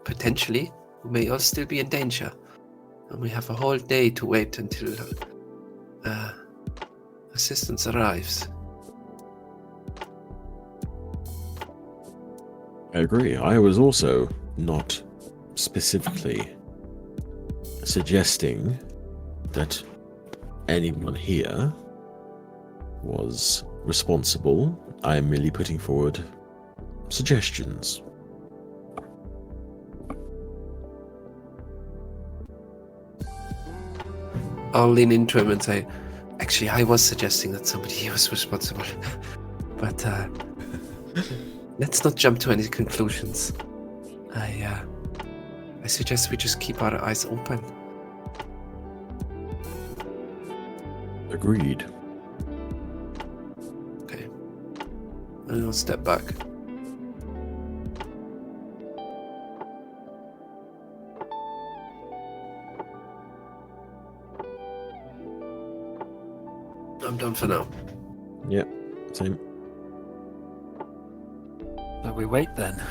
Speaker 5: potentially, we may all still be in danger. And we have a whole day to wait until assistance arrives.
Speaker 3: I agree. I was also not specifically suggesting that anyone here was responsible. I am merely putting forward suggestions.
Speaker 5: I'll lean into him and say, actually, I was suggesting that somebody was responsible. But let's not jump to any conclusions. I suggest we just keep our eyes open.
Speaker 3: Agreed.
Speaker 5: Okay. And I'll step back. I'm done for now.
Speaker 3: Yep, same.
Speaker 7: So we wait then.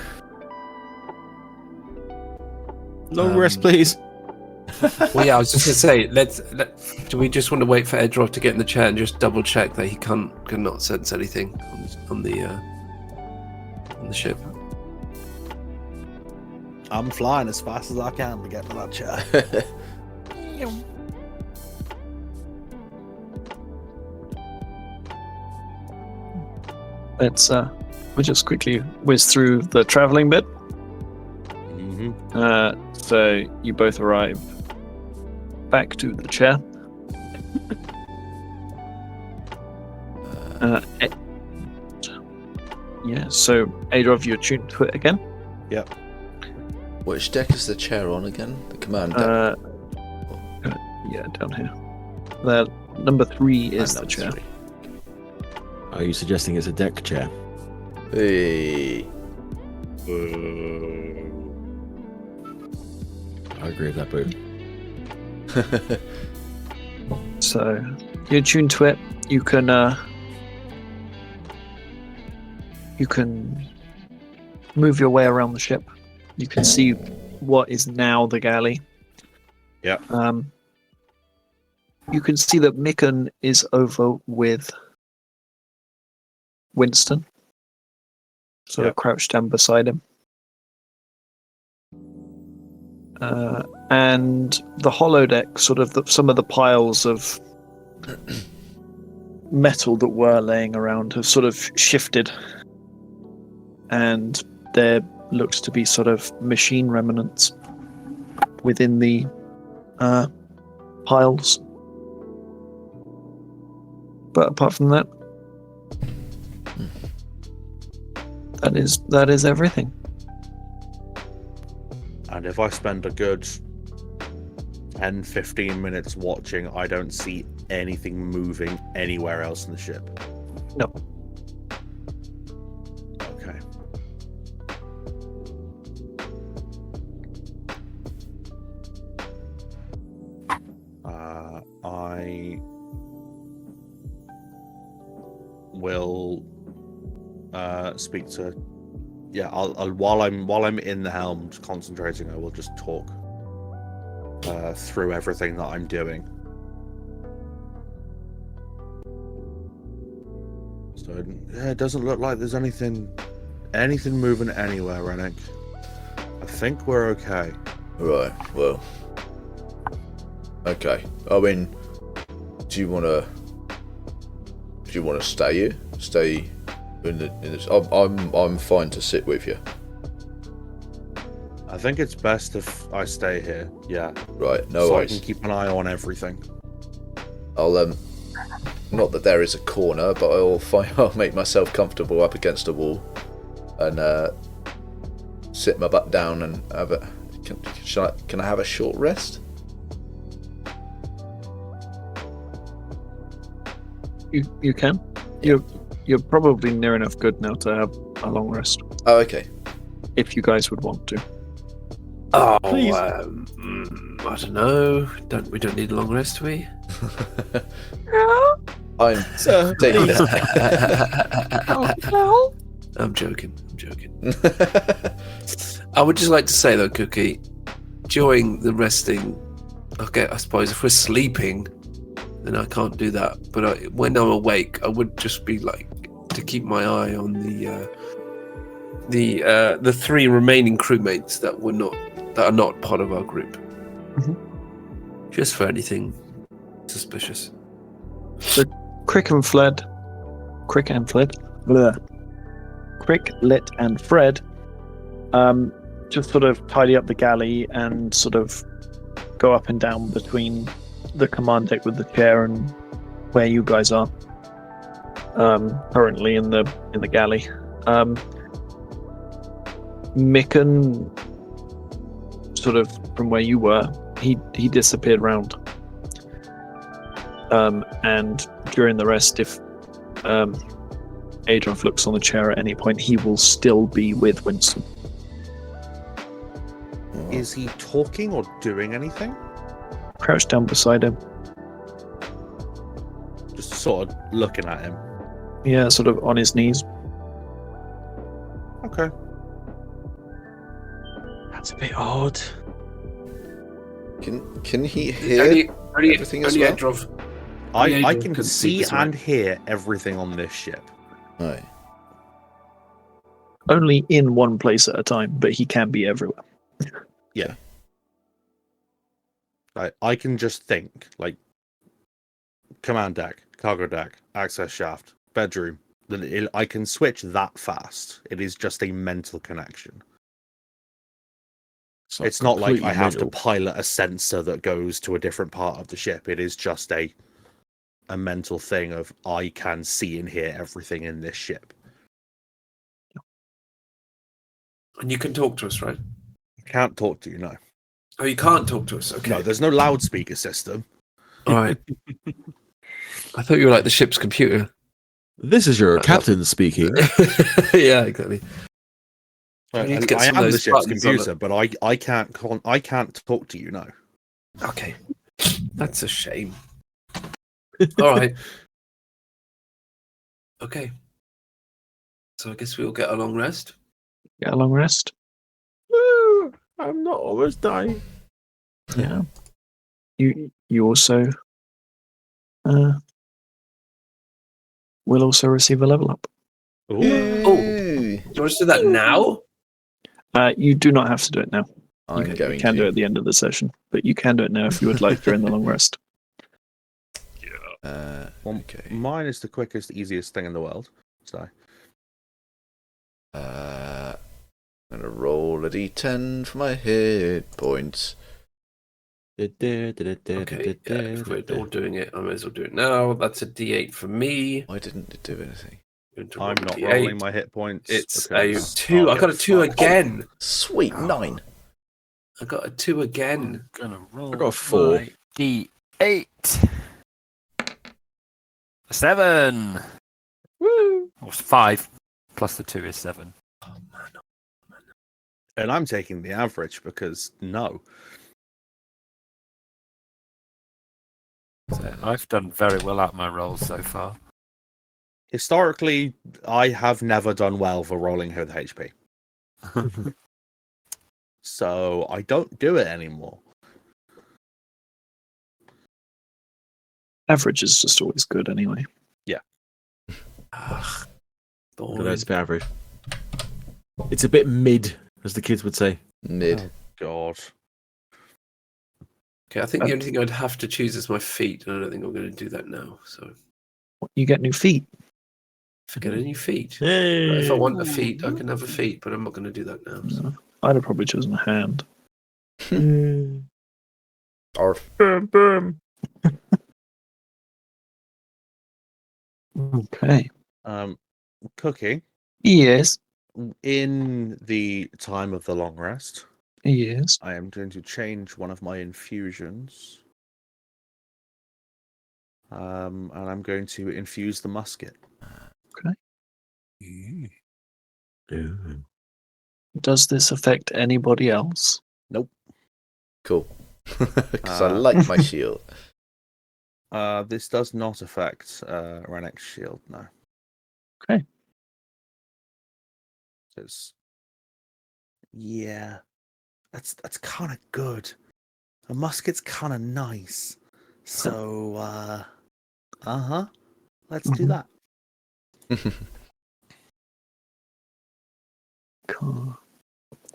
Speaker 3: Long rest, please.
Speaker 5: Well, yeah, I was just going to say, do we just want to wait for Edroth to get in the chair and just double check that he cannot sense anything on the ship?
Speaker 2: I'm flying as fast as I can to get to that chair.
Speaker 1: We'll just quickly whiz through the traveling bit. So you both arrive back to the chair. So Adolf, you're tuned to it again.
Speaker 2: Yep.
Speaker 6: Which deck is the chair on again? The command deck?
Speaker 1: Yeah, down here. Number 3 is the chair.
Speaker 6: 3.
Speaker 3: Are you suggesting it's a deck chair?
Speaker 6: Hey.
Speaker 3: I agree with that, Boo.
Speaker 1: So you're tuned to it. You can move your way around the ship. You can see what is now the galley.
Speaker 2: Yeah.
Speaker 1: You can see that Micken is over with Winston, sort of crouched down beside him. And the holodeck, sort of some of the piles of metal that were laying around have sort of shifted, and there looks to be sort of machine remnants within the piles. But apart from that, That is everything.
Speaker 2: And if I spend a good 10-15 minutes watching, I don't see anything moving anywhere else in the ship.
Speaker 1: No.
Speaker 2: Okay. I will speak to. Yeah, I'll while I'm in the helm concentrating, I will just talk through everything that I'm doing. So it doesn't look like there's anything moving anywhere, Rennick. I think we're okay.
Speaker 6: Right. Well. Okay. I mean, do you want to stay here? Stay in this. I'm fine to sit with you.
Speaker 2: I think it's best if I stay here. Yeah.
Speaker 6: Right. No
Speaker 2: so
Speaker 6: worries.
Speaker 2: I can keep an eye on everything.
Speaker 6: I'll not that there is a corner, but I'll make myself comfortable up against a wall, and sit my butt down and have a. Can I have a short rest?
Speaker 1: You can. You're probably near enough good now to have a long rest.
Speaker 6: Oh, okay.
Speaker 1: If you guys would want to.
Speaker 5: Oh,
Speaker 3: Please.
Speaker 5: I don't know. We don't need a long rest, do we?
Speaker 6: I'm taking
Speaker 5: I'm joking. I would just like to say though, Cookie, during the resting, okay, I suppose if we're sleeping, then I can't do that. But when I'm awake, I would just be like to keep my eye on the three remaining crewmates that are not part of our group.
Speaker 1: Mm-hmm.
Speaker 5: Just for anything suspicious.
Speaker 1: Crick, Lit, and Fred just sort of tidy up the galley and sort of go up and down between the command deck with the chair and where you guys are currently in the galley. Micken, sort of from where you were, he disappeared round. And during the rest, if Adolf looks on the chair at any point, he will still be with Winston.
Speaker 2: Is he talking or doing anything?
Speaker 1: Crouched down beside him.
Speaker 2: Just sort of looking at him.
Speaker 1: Yeah, sort of on his knees.
Speaker 2: Okay.
Speaker 1: That's a bit odd.
Speaker 6: Can he hear everything as well?
Speaker 2: I can see and hear everything on this ship.
Speaker 6: Right.
Speaker 1: Only in one place at a time, but he can be everywhere.
Speaker 2: Yeah. I can just think, like, command deck, cargo deck, access shaft, bedroom. I can switch that fast. It is just a mental connection. It's not like I have to pilot a sensor that goes to a different part of the ship. It is just a mental thing of I can see and hear everything in this ship.
Speaker 5: And you can talk to us, right?
Speaker 2: I can't talk to you, no.
Speaker 5: Oh, you can't talk to us. Okay.
Speaker 2: No, there's no loudspeaker system.
Speaker 5: All right. I thought you were like the ship's computer.
Speaker 3: This is your captain speaking.
Speaker 5: Yeah, exactly.
Speaker 2: I
Speaker 5: need to get
Speaker 2: am
Speaker 5: some of
Speaker 2: the
Speaker 5: those
Speaker 2: ship's
Speaker 5: buttons on
Speaker 2: computer, but I can't talk to you, no.
Speaker 5: Okay. That's a shame. All right. Okay. So I guess we'll get a long rest.
Speaker 1: Get a long rest.
Speaker 3: I'm not almost dying.
Speaker 1: Yeah. You also will also receive a level up.
Speaker 5: Oh, do you want us to do that now?
Speaker 1: You do not have to do it now.
Speaker 6: I'm
Speaker 1: You
Speaker 6: going
Speaker 1: can
Speaker 6: to.
Speaker 1: do it at the end of the session, but you can do it now if you would like during the long rest.
Speaker 6: Okay.
Speaker 2: Mine is the quickest, easiest thing in the world. So
Speaker 6: I'm gonna roll a d10 for my hit points.
Speaker 5: Okay, if we're all doing it, I may as well do it now. That's a D8 for me.
Speaker 6: Why didn't it do anything?
Speaker 2: I'm not rolling my hit points.
Speaker 5: It's
Speaker 2: because
Speaker 5: a 2. I got a 2
Speaker 2: fucked.
Speaker 5: again.
Speaker 6: Sweet 9.
Speaker 5: I got a 2 again.
Speaker 7: I'm gonna roll.
Speaker 3: I got a 4.
Speaker 7: my D8. 7. Woo! Or 5 plus the 2 is 7.
Speaker 5: Oh man.
Speaker 2: And I'm taking the average because no.
Speaker 7: So I've done very well at my rolls so far.
Speaker 2: Historically, I have never done well for rolling with HP. So I don't do it anymore.
Speaker 1: Average is just always good anyway.
Speaker 5: Ugh,
Speaker 3: But
Speaker 5: boring.
Speaker 3: that's a bit average. It's a bit mid, as the kids would say.
Speaker 6: Mid.
Speaker 2: God.
Speaker 5: Okay, I think the only thing I'd have to choose is my feet, and I don't think I'm going to do that now. So
Speaker 1: You get new feet.
Speaker 5: forget any feet.
Speaker 3: Hey.
Speaker 5: If I want a feet, I can have a feet, but I'm not going to do that now. So.
Speaker 1: No, I'd have probably chosen a hand.
Speaker 6: Or
Speaker 1: Okay.
Speaker 2: Cookie,
Speaker 1: Yes.
Speaker 2: in the time of the long rest,
Speaker 1: Yes.
Speaker 2: I am going to change one of my infusions. And I'm going to infuse the musket.
Speaker 3: Ooh.
Speaker 1: Does this affect anybody else?
Speaker 6: cool. Because I like my shield.
Speaker 2: This does not affect Renek's shield, no.
Speaker 1: Okay.
Speaker 2: Yeah, that's kind of good. A musket's kind of nice. So, let's do that.
Speaker 1: Cool.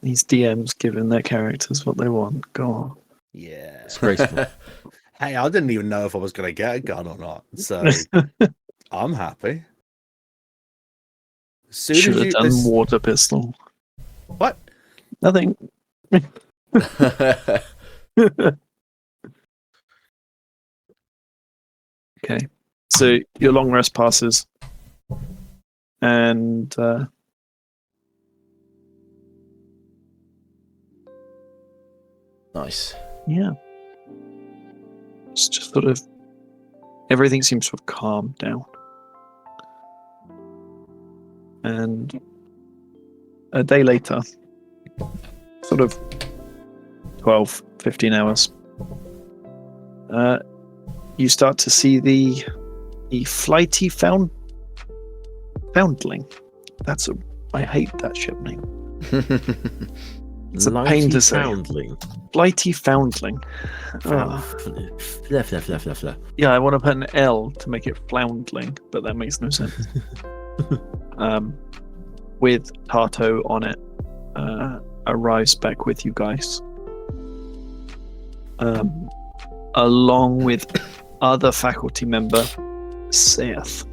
Speaker 1: These DMs giving their characters what they want. Go on.
Speaker 2: Yeah.
Speaker 3: It's graceful.
Speaker 2: Hey, I didn't even know if I was going to get a gun or not, so I'm happy. As soon
Speaker 1: Should
Speaker 2: as
Speaker 1: have done
Speaker 2: this...
Speaker 1: water pistol.
Speaker 2: What?
Speaker 1: Nothing. Okay. So your long rest passes. And
Speaker 6: Nice.
Speaker 1: yeah. It's just sort of everything seems to have calmed down. And a day later, sort of 12, 15 hours, you start to see the flighty foundling. I hate that ship name. It's a pain to say.
Speaker 3: Foundling.
Speaker 1: Flighty foundling.
Speaker 3: Fluff, fluff, fluff, fluff, fluff.
Speaker 1: Yeah, I want to put an L to make it floundling, but that makes no sense. With Tarto on it, arrives back with you guys. Along with other faculty member, Seth,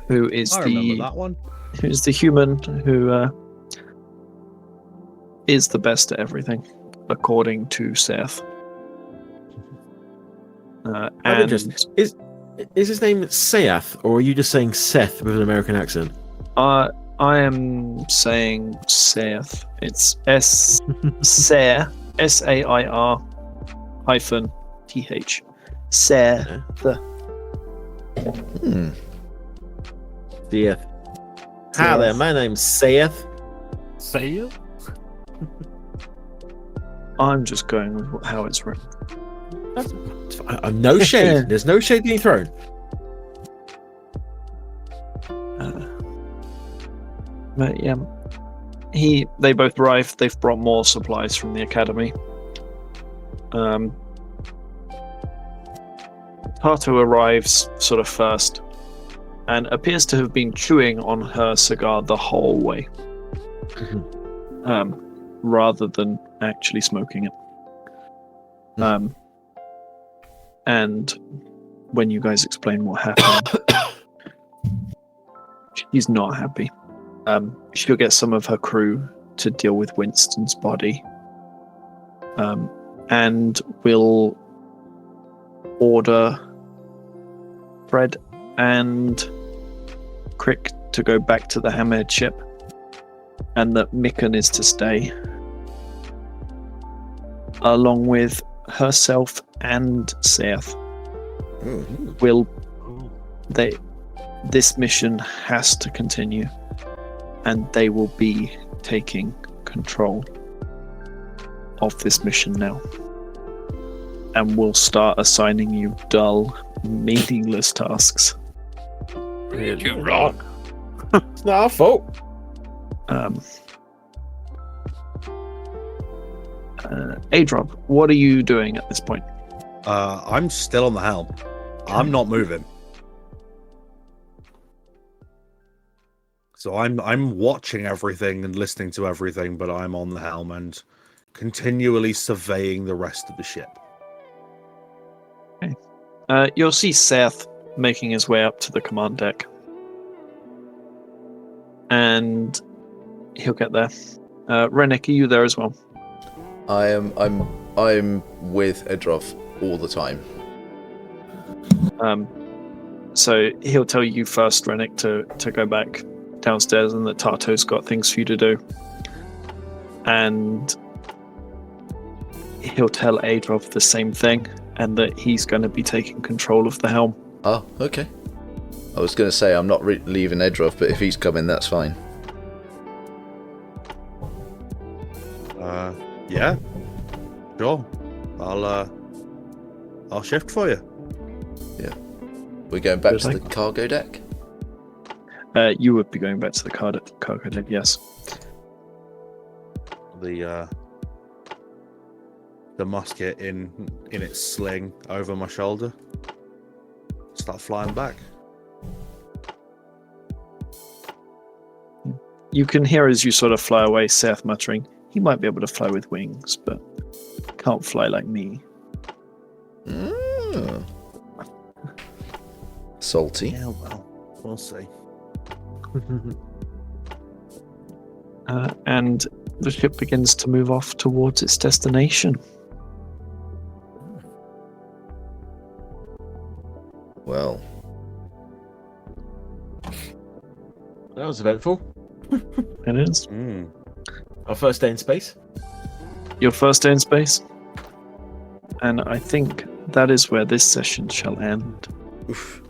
Speaker 1: who is
Speaker 2: I remember that one.
Speaker 1: who's the human who is the best at everything, according to Seth. And
Speaker 3: Is his name Seath, or are you just saying Seth with an American accent?
Speaker 1: I am saying Seth. It's Sair, Sair hyphen TH. Sair.
Speaker 3: Seath. Hi there, my name's Seath.
Speaker 7: Say it?
Speaker 1: I'm just going with how it's written.
Speaker 3: No shade. There's no shade being thrown.
Speaker 1: But yeah, they both arrived. They've brought more supplies from the academy. Tarto arrives sort of first, and appears to have been chewing on her cigar the whole way, rather than actually smoking it. And when you guys explain what happened, she's not happy. She'll get some of her crew to deal with Winston's body, and will order bread and Crick to go back to the Hammerhead ship, and that Mikan is to stay, along with herself and Seth. This mission has to continue, and they will be taking control of this mission now, and will start assigning you dull, meaningless tasks.
Speaker 7: You're wrong.
Speaker 3: It's not our fault.
Speaker 1: Adrob, what are you doing at this point?
Speaker 2: I'm still on the helm. I'm not moving. So I'm watching everything and listening to everything, but I'm on the helm and continually surveying the rest of the ship.
Speaker 1: Okay. You'll see Seth making his way up to the command deck, and he'll get there. Rennick, are you there as well?
Speaker 6: I'm with Edrov all the time.
Speaker 1: So he'll tell you first, Rennick, to go back downstairs, and that Tato's got things for you to do. And he'll tell Adrov the same thing, and that he's going to be taking control of the helm.
Speaker 6: Oh, okay. I was going to say I'm not leaving Edrov, but if he's coming, that's fine.
Speaker 2: Yeah. Sure. I'll shift for you.
Speaker 6: Yeah. We're going back to the cargo deck?
Speaker 1: You would be going back to the cargo deck, yes.
Speaker 2: The musket in its sling over my shoulder. Start flying back.
Speaker 1: You can hear as you sort of fly away Seth muttering, he might be able to fly with wings, but can't fly like me.
Speaker 6: Salty.
Speaker 2: Yeah, well, we'll see.
Speaker 1: And the ship begins to move off towards its destination.
Speaker 6: Well,
Speaker 3: That was eventful.
Speaker 1: It is.
Speaker 3: Our first day in space.
Speaker 1: Your first day in space. And I think that is where this session shall end.
Speaker 6: oof.